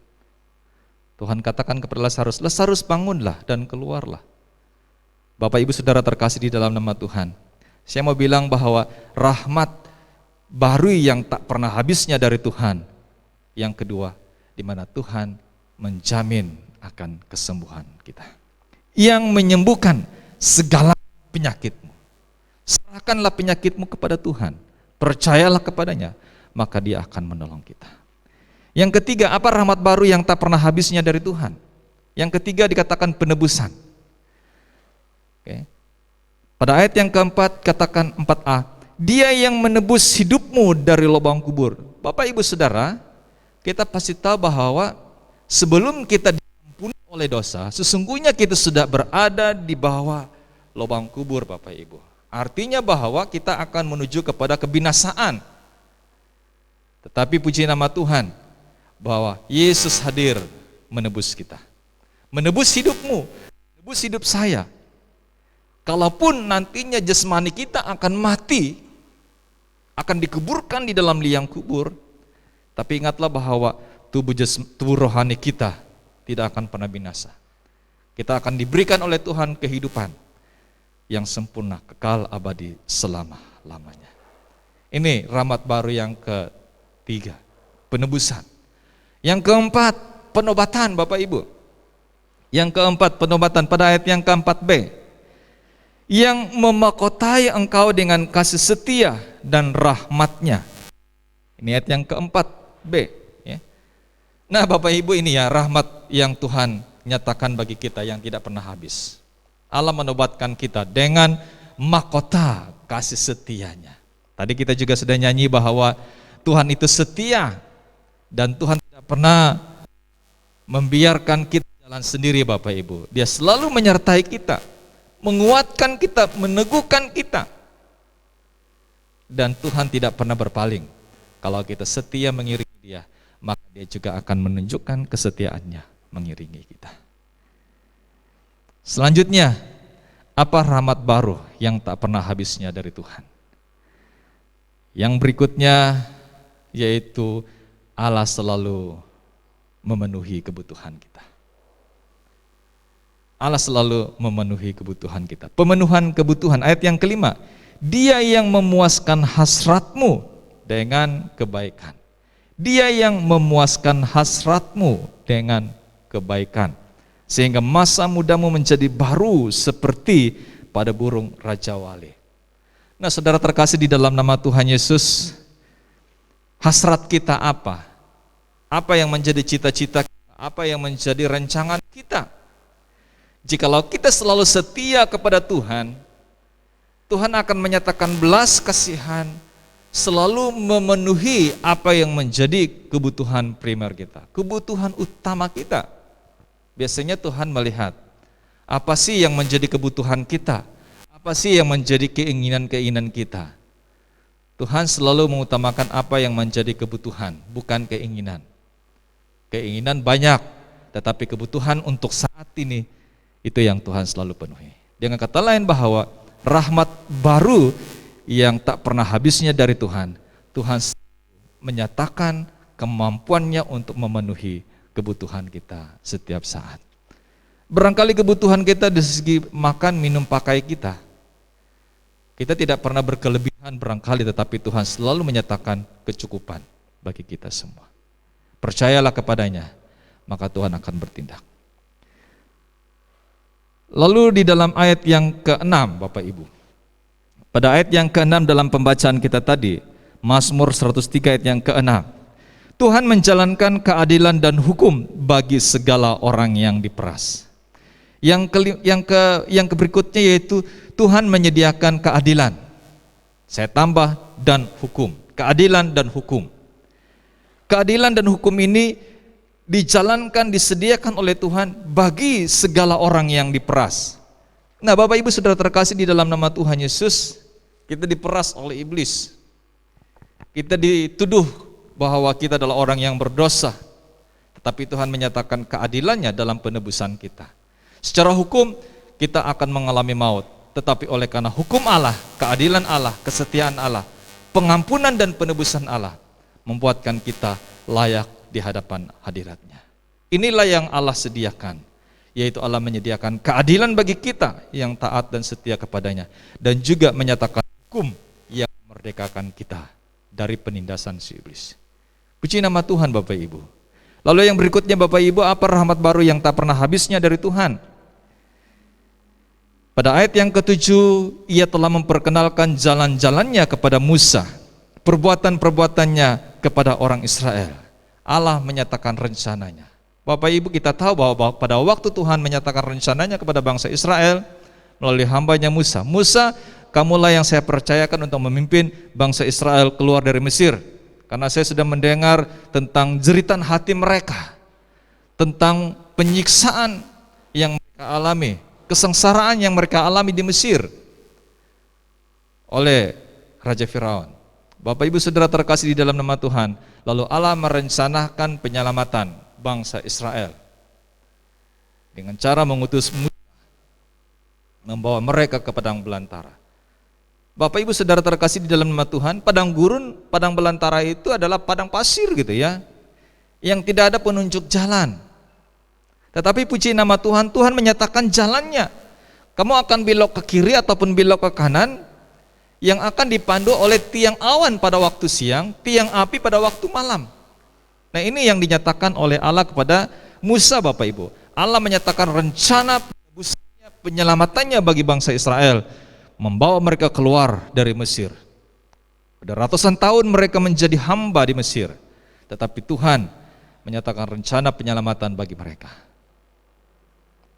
Tuhan katakan kepada Lazarus, Lazarus bangunlah dan keluarlah. Bapak Ibu saudara terkasih di dalam nama Tuhan, saya mau bilang bahwa rahmat baru yang tak pernah habisnya dari Tuhan. Yang kedua, di mana Tuhan menjamin akan kesembuhan kita. Yang menyembuhkan segala penyakitmu. Serahkanlah penyakitmu kepada Tuhan. Percayalah kepadanya, maka Dia akan menolong kita. Yang ketiga, apa rahmat baru yang tak pernah habisnya dari Tuhan? Yang ketiga dikatakan penebusan. Oke. Pada ayat yang keempat katakan 4a, Dia yang menebus hidupmu dari lubang kubur. Bapak Ibu Saudara, kita pasti tahu bahwa sebelum kita diampuni oleh dosa, sesungguhnya kita sudah berada di bawah lubang kubur Bapak Ibu. Artinya bahwa kita akan menuju kepada kebinasaan. Tetapi puji nama Tuhan bahwa Yesus hadir menebus kita. Menebus hidupmu, menebus hidup saya. Kalaupun nantinya jasmani kita akan mati, akan dikuburkan di dalam liang kubur, tapi ingatlah bahwa tubuh rohani kita tidak akan pernah binasa. Kita akan diberikan oleh Tuhan kehidupan yang sempurna, kekal abadi selama-lamanya. Ini rahmat baru yang ketiga, penebusan. Yang keempat, penobatan Bapak Ibu. Yang keempat, penobatan pada ayat yang keempat-b. Yang memahkotai engkau dengan kasih setia dan rahmatnya. Ini ayat yang keempat-b. Ya. Nah Bapak Ibu, ini ya rahmat yang Tuhan nyatakan bagi kita yang tidak pernah habis. Allah menobatkan kita dengan mahkota kasih setianya. Tadi kita juga sudah nyanyi bahwa Tuhan itu setia dan Tuhan tidak pernah membiarkan kita jalan sendiri Bapak Ibu. Dia selalu menyertai kita, menguatkan kita, meneguhkan kita. Dan Tuhan tidak pernah berpaling. Kalau kita setia mengiringi Dia, maka Dia juga akan menunjukkan kesetiaannya mengiringi kita. Selanjutnya, apa rahmat baru yang tak pernah habisnya dari Tuhan? Yang berikutnya yaitu Allah selalu memenuhi kebutuhan kita. Allah selalu memenuhi kebutuhan kita. Pemenuhan kebutuhan, ayat yang kelima, Dia yang memuaskan hasratmu dengan kebaikan. Dia yang memuaskan hasratmu dengan kebaikan, sehingga masa mudamu menjadi baru seperti pada burung Raja Wali. Nah saudara terkasih di dalam nama Tuhan Yesus, hasrat kita apa? Apa yang menjadi cita-cita kita? Apa yang menjadi rancangan kita? Jikalau kita selalu setia kepada Tuhan, Tuhan akan menyatakan belas kasihan, selalu memenuhi apa yang menjadi kebutuhan primer kita, kebutuhan utama kita. Biasanya Tuhan melihat Apa sih yang menjadi kebutuhan kita? Apa sih yang menjadi keinginan-keinginan kita? Tuhan selalu mengutamakan apa yang menjadi kebutuhan, bukan keinginan. Keinginan banyak, tetapi kebutuhan untuk saat ini itu yang Tuhan selalu penuhi. Dengan kata lain bahwa rahmat baru yang tak pernah habisnya dari Tuhan, Tuhan menyatakan kemampuannya untuk memenuhi kebutuhan kita setiap saat. Barangkali kebutuhan kita dari segi makan, minum, pakai kita tidak pernah berkelebihan barangkali, tetapi Tuhan selalu menyatakan kecukupan bagi kita semua. Percayalah kepadanya, maka Tuhan akan bertindak. Lalu di dalam ayat yang ke-6 Bapak Ibu, pada ayat yang ke-6 dalam pembacaan kita tadi, Mazmur 103 ayat yang ke-6, Tuhan menjalankan keadilan dan hukum bagi segala orang yang diperas. Yang berikutnya yaitu Tuhan menyediakan keadilan. Saya tambah dan hukum, keadilan dan hukum. Keadilan dan hukum ini dijalankan, disediakan oleh Tuhan bagi segala orang yang diperas. Nah, Bapak Ibu Saudara terkasih di dalam nama Tuhan Yesus, kita diperas oleh iblis. Kita dituduh bahwa kita adalah orang yang berdosa, tetapi Tuhan menyatakan keadilannya dalam penebusan kita. Secara hukum kita akan mengalami maut, tetapi oleh karena hukum Allah, keadilan Allah, kesetiaan Allah, pengampunan dan penebusan Allah membuatkan kita layak di hadapan hadirat-Nya. Inilah yang Allah sediakan, yaitu Allah menyediakan keadilan bagi kita yang taat dan setia kepadanya, dan juga menyatakan hukum yang memerdekakan kita dari penindasan si iblis. Puji nama Tuhan Bapak Ibu. Lalu yang berikutnya Bapak Ibu, apa rahmat baru yang tak pernah habisnya dari Tuhan? Pada ayat yang ke-7, Ia telah memperkenalkan jalan-jalannya kepada Musa, perbuatan-perbuatannya kepada orang Israel. Allah menyatakan rencananya. Bapak Ibu, kita tahu bahwa pada waktu Tuhan menyatakan rencananya kepada bangsa Israel melalui hambanya Musa. Musa, kamulah yang saya percayakan untuk memimpin bangsa Israel keluar dari Mesir. Karena saya sudah mendengar tentang jeritan hati mereka, tentang penyiksaan yang mereka alami, kesengsaraan yang mereka alami di Mesir oleh Raja Firaun. Bapak Ibu Saudara terkasih di dalam nama Tuhan, lalu Allah merencanakan penyelamatan bangsa Israel dengan cara mengutus Musa membawa mereka ke padang belantara. Bapak Ibu Saudara terkasih di dalam nama Tuhan, padang gurun, padang belantara itu adalah padang pasir gitu ya, yang tidak ada penunjuk jalan. Tetapi puji nama Tuhan, Tuhan menyatakan jalannya. Kamu akan belok ke kiri ataupun belok ke kanan, yang akan dipandu oleh tiang awan pada waktu siang, tiang api pada waktu malam. Nah, ini yang dinyatakan oleh Allah kepada Musa Bapak Ibu. Allah menyatakan rencana penyelamatannya bagi bangsa Israel, membawa mereka keluar dari Mesir. Pada ratusan tahun mereka menjadi hamba di Mesir, tetapi Tuhan menyatakan rencana penyelamatan bagi mereka.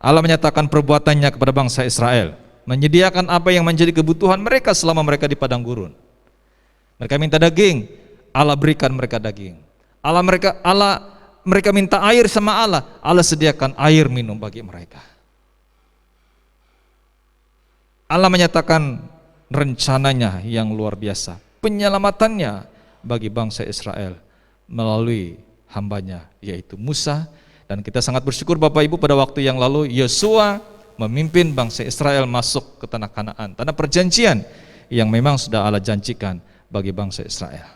Allah menyatakan perbuatannya kepada bangsa Israel, menyediakan apa yang menjadi kebutuhan mereka selama mereka di padang gurun. Mereka minta daging, Allah berikan mereka daging. Mereka minta air sama Allah, Allah sediakan air minum bagi mereka. Allah menyatakan rencananya yang luar biasa, penyelamatannya bagi bangsa Israel melalui hambanya yaitu Musa. Dan kita sangat bersyukur Bapak Ibu, pada waktu yang lalu Yosua memimpin bangsa Israel masuk ke tanah Kanaan, tanah perjanjian yang memang sudah Allah janjikan bagi bangsa Israel.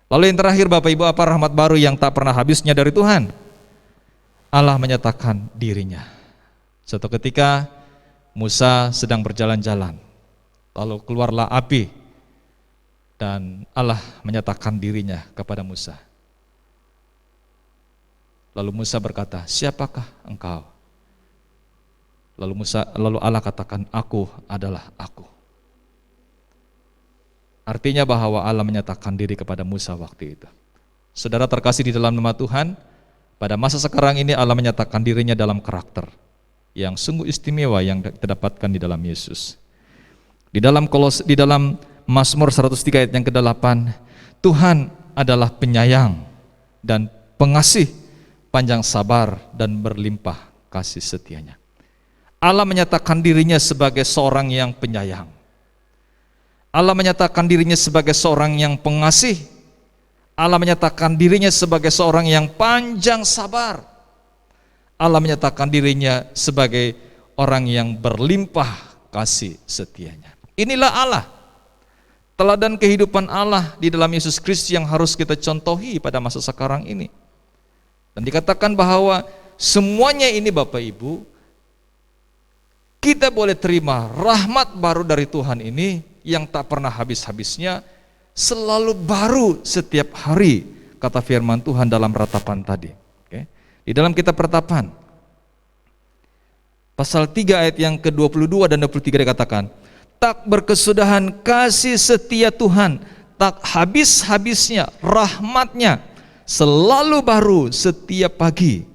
Lalu yang terakhir Bapak Ibu, apa rahmat baru yang tak pernah habisnya dari Tuhan? Allah menyatakan dirinya. Suatu ketika Musa sedang berjalan-jalan, lalu keluarlah api dan Allah menyatakan dirinya kepada Musa. Lalu Musa berkata, siapakah engkau? Lalu Allah katakan, aku adalah aku. Artinya bahwa Allah menyatakan diri kepada Musa waktu itu. Saudara terkasih di dalam nama Tuhan, pada masa sekarang ini Allah menyatakan dirinya dalam karakter yang sungguh istimewa yang kita dapatkan di dalam Yesus. Di dalam Mazmur 103 ayat yang ke-8, Tuhan adalah penyayang dan pengasih, panjang sabar dan berlimpah kasih setianya. Allah menyatakan dirinya sebagai seorang yang penyayang. Allah menyatakan dirinya sebagai seorang yang pengasih. Allah menyatakan dirinya sebagai seorang yang panjang sabar. Allah menyatakan dirinya sebagai orang yang berlimpah kasih setianya. Inilah Allah. Teladan kehidupan Allah di dalam Yesus Kristus yang harus kita contohi pada masa sekarang ini. Dan dikatakan bahwa semuanya ini Bapak Ibu, kita boleh terima rahmat baru dari Tuhan ini yang tak pernah habis-habisnya, selalu baru setiap hari, kata firman Tuhan dalam ratapan tadi. Oke. Di dalam kitab Ratapan, pasal 3 ayat yang ke-22 dan 23 dikatakan, tak berkesudahan kasih setia Tuhan, tak habis-habisnya rahmatnya, selalu baru setiap pagi.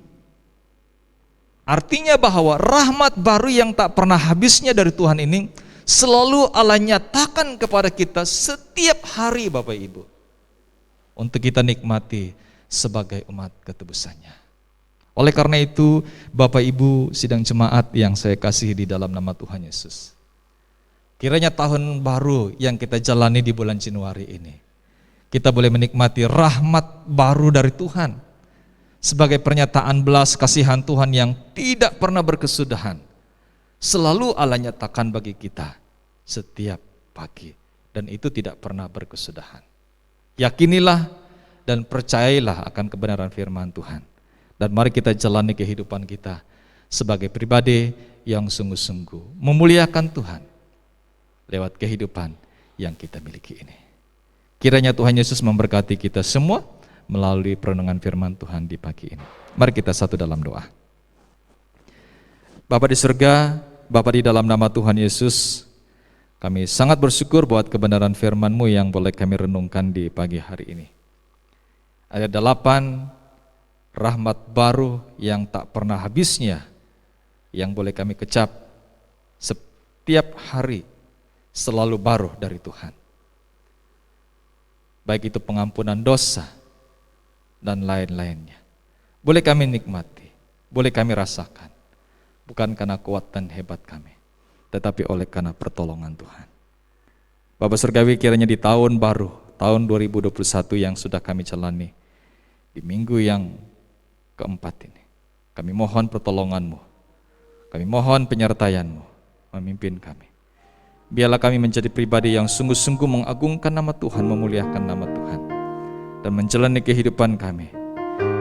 Artinya bahwa rahmat baru yang tak pernah habisnya dari Tuhan ini selalu Allah nyatakan kepada kita setiap hari Bapak Ibu, untuk kita nikmati sebagai umat ketebusannya. Oleh karena itu Bapak Ibu sidang jemaat yang saya kasihi di dalam nama Tuhan Yesus, kiranya tahun baru yang kita jalani di bulan Januari ini, kita boleh menikmati rahmat baru dari Tuhan sebagai pernyataan belas kasihan Tuhan yang tidak pernah berkesudahan. Selalu Allah nyatakan bagi kita setiap pagi, dan itu tidak pernah berkesudahan. Yakinilah dan percayailah akan kebenaran firman Tuhan, dan mari kita jalani kehidupan kita sebagai pribadi yang sungguh-sungguh memuliakan Tuhan lewat kehidupan yang kita miliki ini. Kiranya Tuhan Yesus memberkati kita semua melalui perenungan firman Tuhan di pagi ini. Mari kita satu dalam doa. Bapa di surga, Bapa di dalam nama Tuhan Yesus, kami sangat bersyukur buat kebenaran firman-Mu yang boleh kami renungkan di pagi hari ini. Ayat 8, rahmat baru yang tak pernah habisnya, yang boleh kami kecap setiap hari, selalu baru dari Tuhan. Baik itu pengampunan dosa dan lain-lainnya, boleh kami nikmati, boleh kami rasakan, bukan karena kuat dan hebat kami, tetapi oleh karena pertolongan Tuhan. Bapa Surgawi, kiranya di tahun baru, tahun 2021 yang sudah kami jalani, di minggu yang keempat ini, kami mohon pertolongan-Mu, kami mohon penyertaan-Mu, memimpin kami. Biarlah kami menjadi pribadi yang sungguh-sungguh mengagungkan nama Tuhan, memuliakan nama Tuhan, dan menjalani kehidupan kami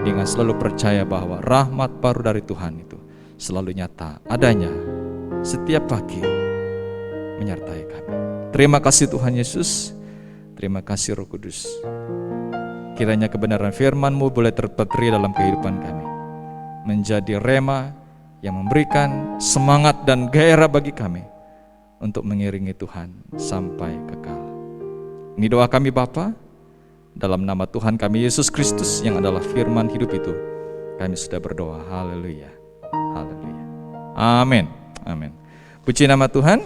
dengan selalu percaya bahwa rahmat baru dari Tuhan itu selalu nyata adanya setiap pagi menyertai kami. Terima kasih Tuhan Yesus, terima kasih Roh Kudus. Kiranya kebenaran firman-Mu boleh terpatri dalam kehidupan kami, menjadi rema yang memberikan semangat dan gairah bagi kami untuk mengiringi Tuhan sampai kekal. Ini doa kami Bapa, dalam nama Tuhan kami Yesus Kristus yang adalah firman hidup itu, kami sudah berdoa. Haleluya, haleluya, amin, amin. Puji nama Tuhan.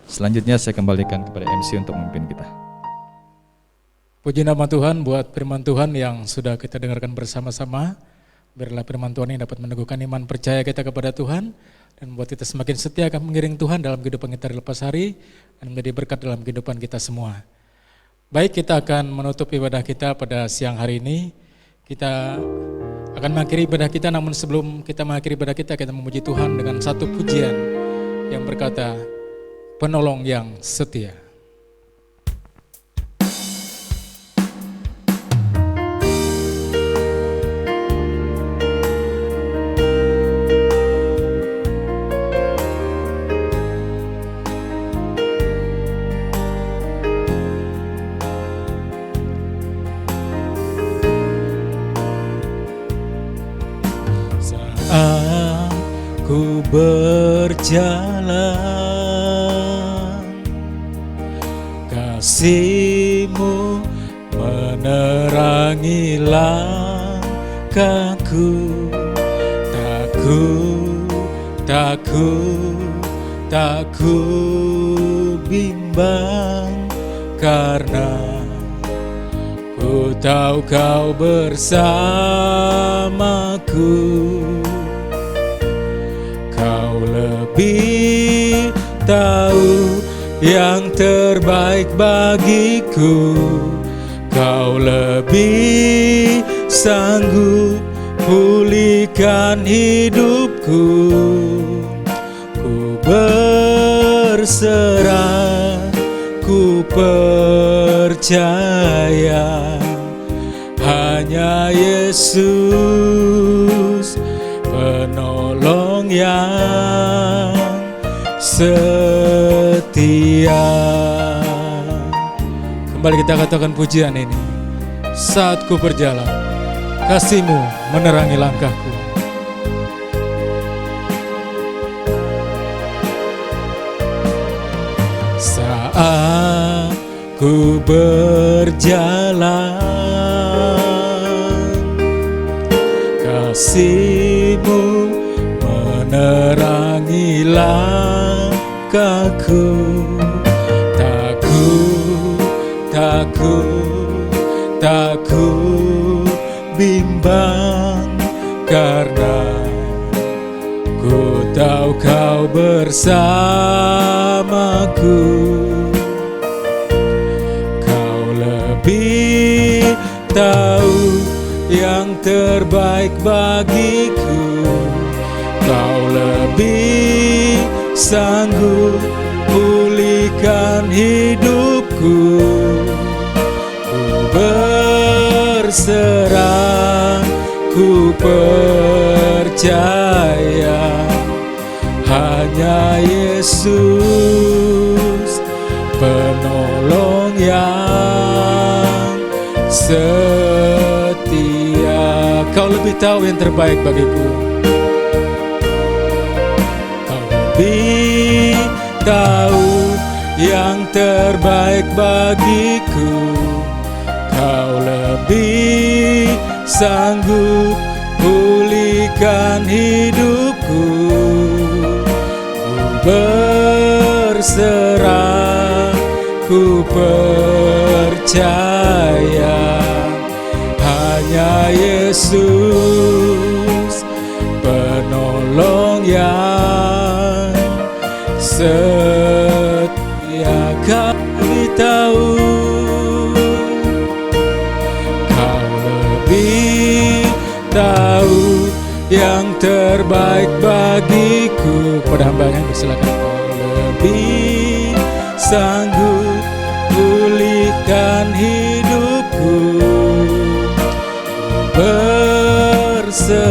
Selanjutnya saya kembalikan kepada MC untuk memimpin kita. Puji nama Tuhan buat firman Tuhan yang sudah kita dengarkan bersama-sama. Biarlah firman Tuhan ini dapat meneguhkan iman percaya kita kepada Tuhan, dan buat kita semakin setia akan mengiring Tuhan dalam kehidupan kita di lepas hari, dan menjadi berkat dalam kehidupan kita semua. Baik, kita akan menutup ibadah kita pada siang hari ini. Kita akan mengakhiri ibadah kita, namun sebelum kita mengakhiri ibadah kita memuji Tuhan dengan satu pujian yang berkata, Penolong yang setia. Ku berjalan, kasih-Mu menerangi langkahku. Tak ku bimbang, karena ku tahu Kau bersamaku. Kau lebih tahu yang terbaik bagiku. Kau lebih sanggup pulihkan hidupku. Ku berserah, ku percaya, hanya Yesus penolong yang setia. Kembali kita katakan pujian ini. Saat ku berjalan, kasih-Mu menerangi langkahku. Saat ku berjalan, kasih-Mu menerangi langkahku. Takut bimbang, karena ku tahu Kau bersamaku. Kau lebih tahu yang terbaik bagiku. Kau lebih sanggup pulihkan hidupku. Berserah, ku percaya, hanya Yesus penolong yang setia. Kau lebih tahu yang terbaik bagiku. Kau lebih tahu yang terbaik bagiku. Kau lebih sanggup pulihkan hidupku. Ku berserah, ku percaya, hanya Yesus penolong yang setia. Kau lebih tahu, tahu yang terbaik bagiku. Pada hambanya silakan. Kau lebih sanggup pulihkan hidupku. Berserah,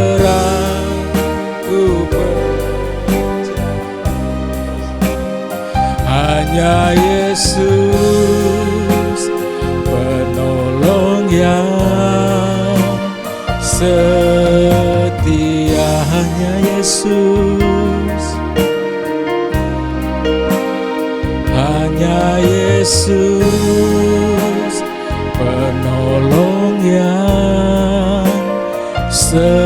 ku percaya, hanya Yesus penolong yang setia. Hanya Yesus, hanya Yesus penolong yang setia.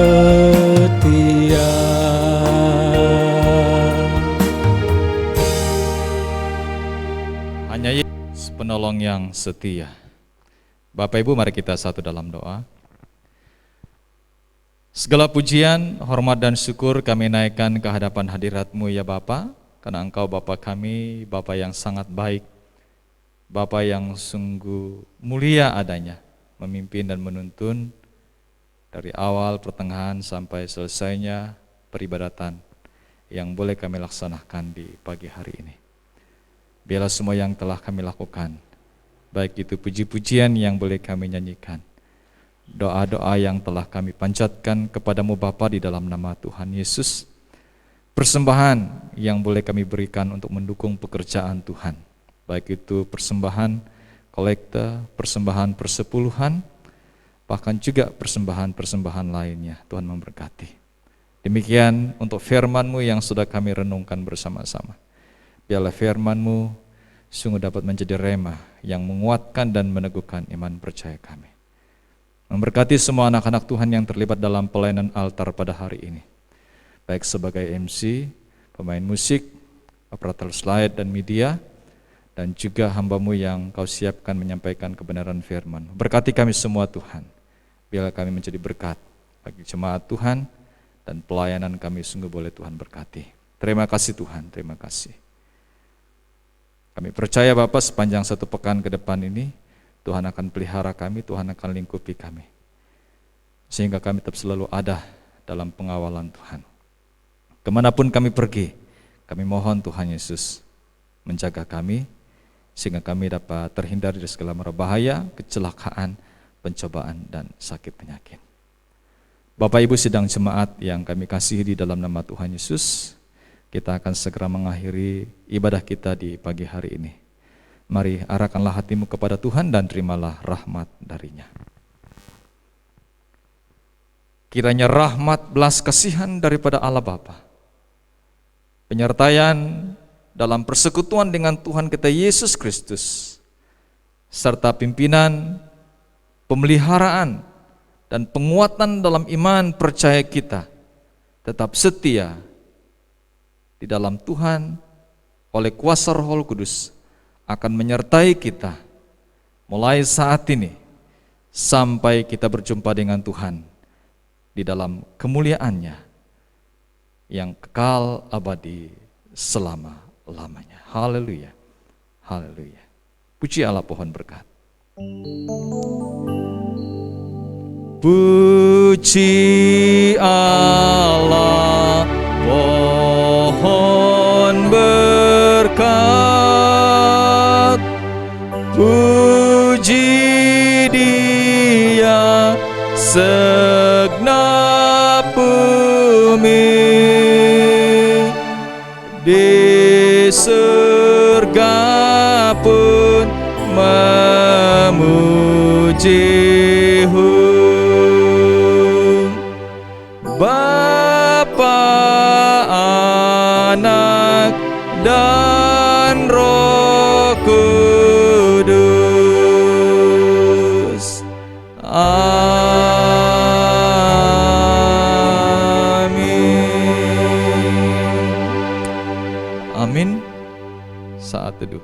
Hanya Yesus penolong yang setia. Bapak Ibu, mari kita satu dalam doa. Segala pujian, hormat dan syukur kami naikkan ke hadapan hadirat-Mu ya Bapa, karena Engkau Bapa kami, Bapa yang sangat baik, Bapa yang sungguh mulia adanya, memimpin dan menuntun dari awal, pertengahan sampai selesainya peribadatan yang boleh kami laksanakan di pagi hari ini. Biarlah semua yang telah kami lakukan, baik itu puji-pujian yang boleh kami nyanyikan, doa-doa yang telah kami panjatkan kepadamu Bapa di dalam nama Tuhan Yesus, persembahan yang boleh kami berikan untuk mendukung pekerjaan Tuhan, baik itu persembahan kolekte, persembahan persepuluhan, bahkan juga persembahan-persembahan lainnya. Tuhan memberkati. Demikian untuk firman-Mu yang sudah kami renungkan bersama-sama. Biarlah firman-Mu sungguh dapat menjadi rema yang menguatkan dan meneguhkan iman percaya kami. Memberkati semua anak-anak Tuhan yang terlibat dalam pelayanan altar pada hari ini, baik sebagai MC, pemain musik, operator slide dan media, dan juga hamba-Mu yang Kau siapkan menyampaikan kebenaran firman. Berkati kami semua Tuhan, biarlah kami menjadi berkat bagi jemaat Tuhan dan pelayanan kami sungguh boleh Tuhan berkati. Terima kasih Tuhan, terima kasih. Kami percaya Bapa sepanjang 1 pekan ke depan ini, Tuhan akan pelihara kami, Tuhan akan lingkupi kami. Sehingga kami tetap selalu ada dalam pengawalan Tuhan. Kemanapun kami pergi, kami mohon Tuhan Yesus menjaga kami, sehingga kami dapat terhindar dari segala mara bahaya, kecelakaan, pencobaan, dan sakit penyakit. Bapak Ibu sidang jemaat yang kami kasihi di dalam nama Tuhan Yesus, kita akan segera mengakhiri ibadah kita di pagi hari ini. Mari arahkanlah hatimu kepada Tuhan dan terimalah rahmat darinya. Kiranya rahmat belas kasihan daripada Allah Bapa, penyertaan dalam persekutuan dengan Tuhan kita Yesus Kristus, serta pimpinan, pemeliharaan, dan penguatan dalam iman percaya kita tetap setia di dalam Tuhan oleh kuasa Roh Kudus akan menyertai kita mulai saat ini sampai kita berjumpa dengan Tuhan di dalam kemuliaannya yang kekal abadi selama-lamanya. Haleluya, haleluya. Puji Allah, pohon berkat. Puji Allah, pohon berkat. Puji Dia segenap bumi, di surga pun memuji Bapa, Anak, dan Roh Kudus. Amin. Saat teduh.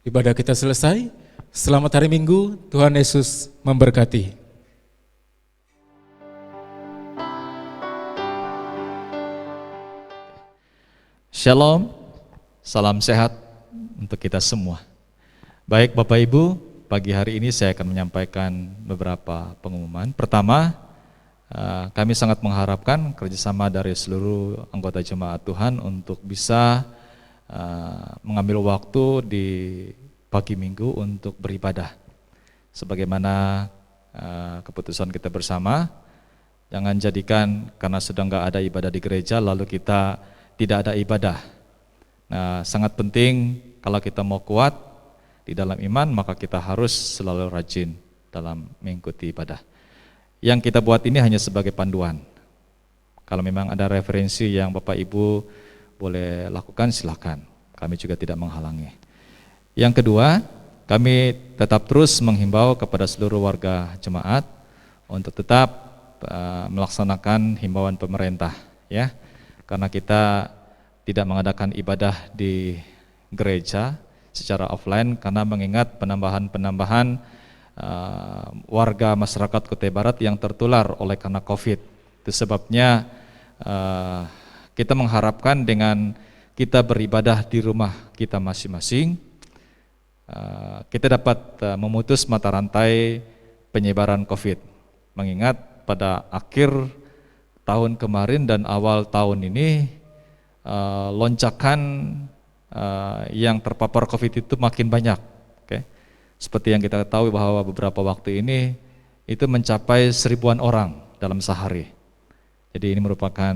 Ibadah kita selesai. Selamat hari Minggu, Tuhan Yesus memberkati. Shalom, salam sehat untuk kita semua. Baik Bapak Ibu, pagi hari ini saya akan menyampaikan beberapa pengumuman. Pertama, kami sangat mengharapkan kerjasama dari seluruh anggota jemaat Tuhan untuk bisa mengambil waktu di pagi minggu untuk beribadah. Sebagaimana keputusan kita bersama, jangan jadikan karena sudah nggak ada ibadah di gereja lalu kita tidak ada ibadah. Nah, sangat penting kalau kita mau kuat di dalam iman, maka kita harus selalu rajin dalam mengikuti ibadah. Yang kita buat ini hanya sebagai panduan. Kalau memang ada referensi yang Bapak Ibu boleh lakukan, silakan. Kami juga tidak menghalangi. Yang kedua, kami tetap terus menghimbau kepada seluruh warga jemaat untuk tetap melaksanakan himbauan pemerintah, ya. Karena kita tidak mengadakan ibadah di gereja secara offline karena mengingat penambahan warga masyarakat Kutai Barat yang tertular oleh karena COVID. Itu sebabnya kita mengharapkan dengan kita beribadah di rumah kita masing-masing, kita dapat memutus mata rantai penyebaran COVID. Mengingat pada akhir tahun kemarin dan awal tahun ini lonjakan yang terpapar COVID itu makin banyak. Okay? Seperti yang kita tahu bahwa beberapa waktu ini itu mencapai 1000-an orang dalam sehari. Jadi ini merupakan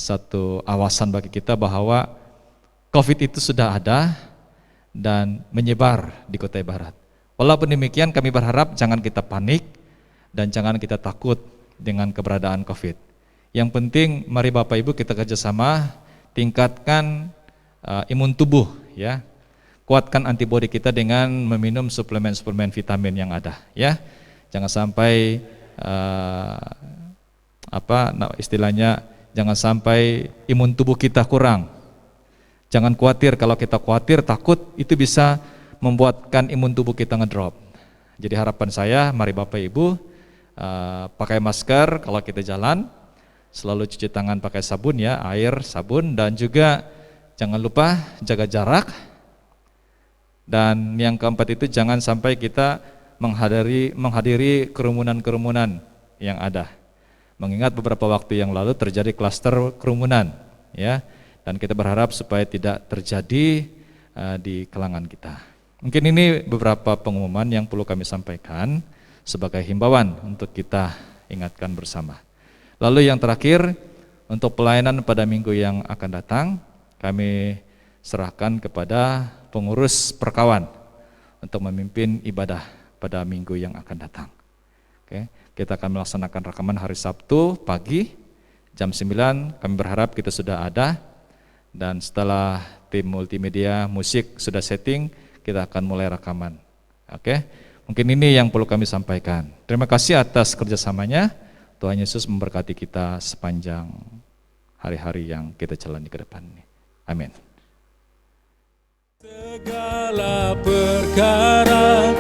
satu awasan bagi kita bahwa COVID itu sudah ada dan menyebar di Kutai Barat. Walaupun demikian kami berharap jangan kita panik dan jangan kita takut dengan keberadaan COVID. Yang penting mari Bapak Ibu kita kerjasama tingkatkan imun tubuh, ya, kuatkan antibodi kita dengan meminum suplemen-suplemen vitamin yang ada, ya. Jangan sampai istilahnya jangan sampai imun tubuh kita kurang. Jangan khawatir, kalau kita khawatir takut itu bisa membuatkan imun tubuh kita ngedrop. Jadi harapan saya mari Bapak Ibu pakai masker kalau kita jalan, selalu cuci tangan pakai sabun ya, air, sabun, dan juga jangan lupa jaga jarak. Dan yang keempat itu jangan sampai kita menghadiri kerumunan-kerumunan yang ada. Mengingat beberapa waktu yang lalu terjadi klaster kerumunan ya, dan kita berharap supaya tidak terjadi di kalangan kita. Mungkin ini beberapa pengumuman yang perlu kami sampaikan sebagai himbauan untuk kita ingatkan bersama. Lalu yang terakhir, untuk pelayanan pada minggu yang akan datang, kami serahkan kepada pengurus perkawan untuk memimpin ibadah pada minggu yang akan datang. Oke, kita akan melaksanakan rekaman hari Sabtu pagi jam 9, kami berharap kita sudah ada, dan setelah tim multimedia musik sudah setting, kita akan mulai rekaman. Oke, mungkin ini yang perlu kami sampaikan. Terima kasih atas kerjasamanya. Tuhan Yesus memberkati kita sepanjang hari-hari yang kita jalani ke depan ini. Amin. Segala perkara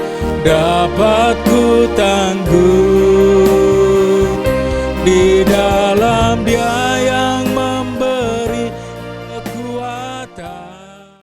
dapat ku tanggung di dalam Dia.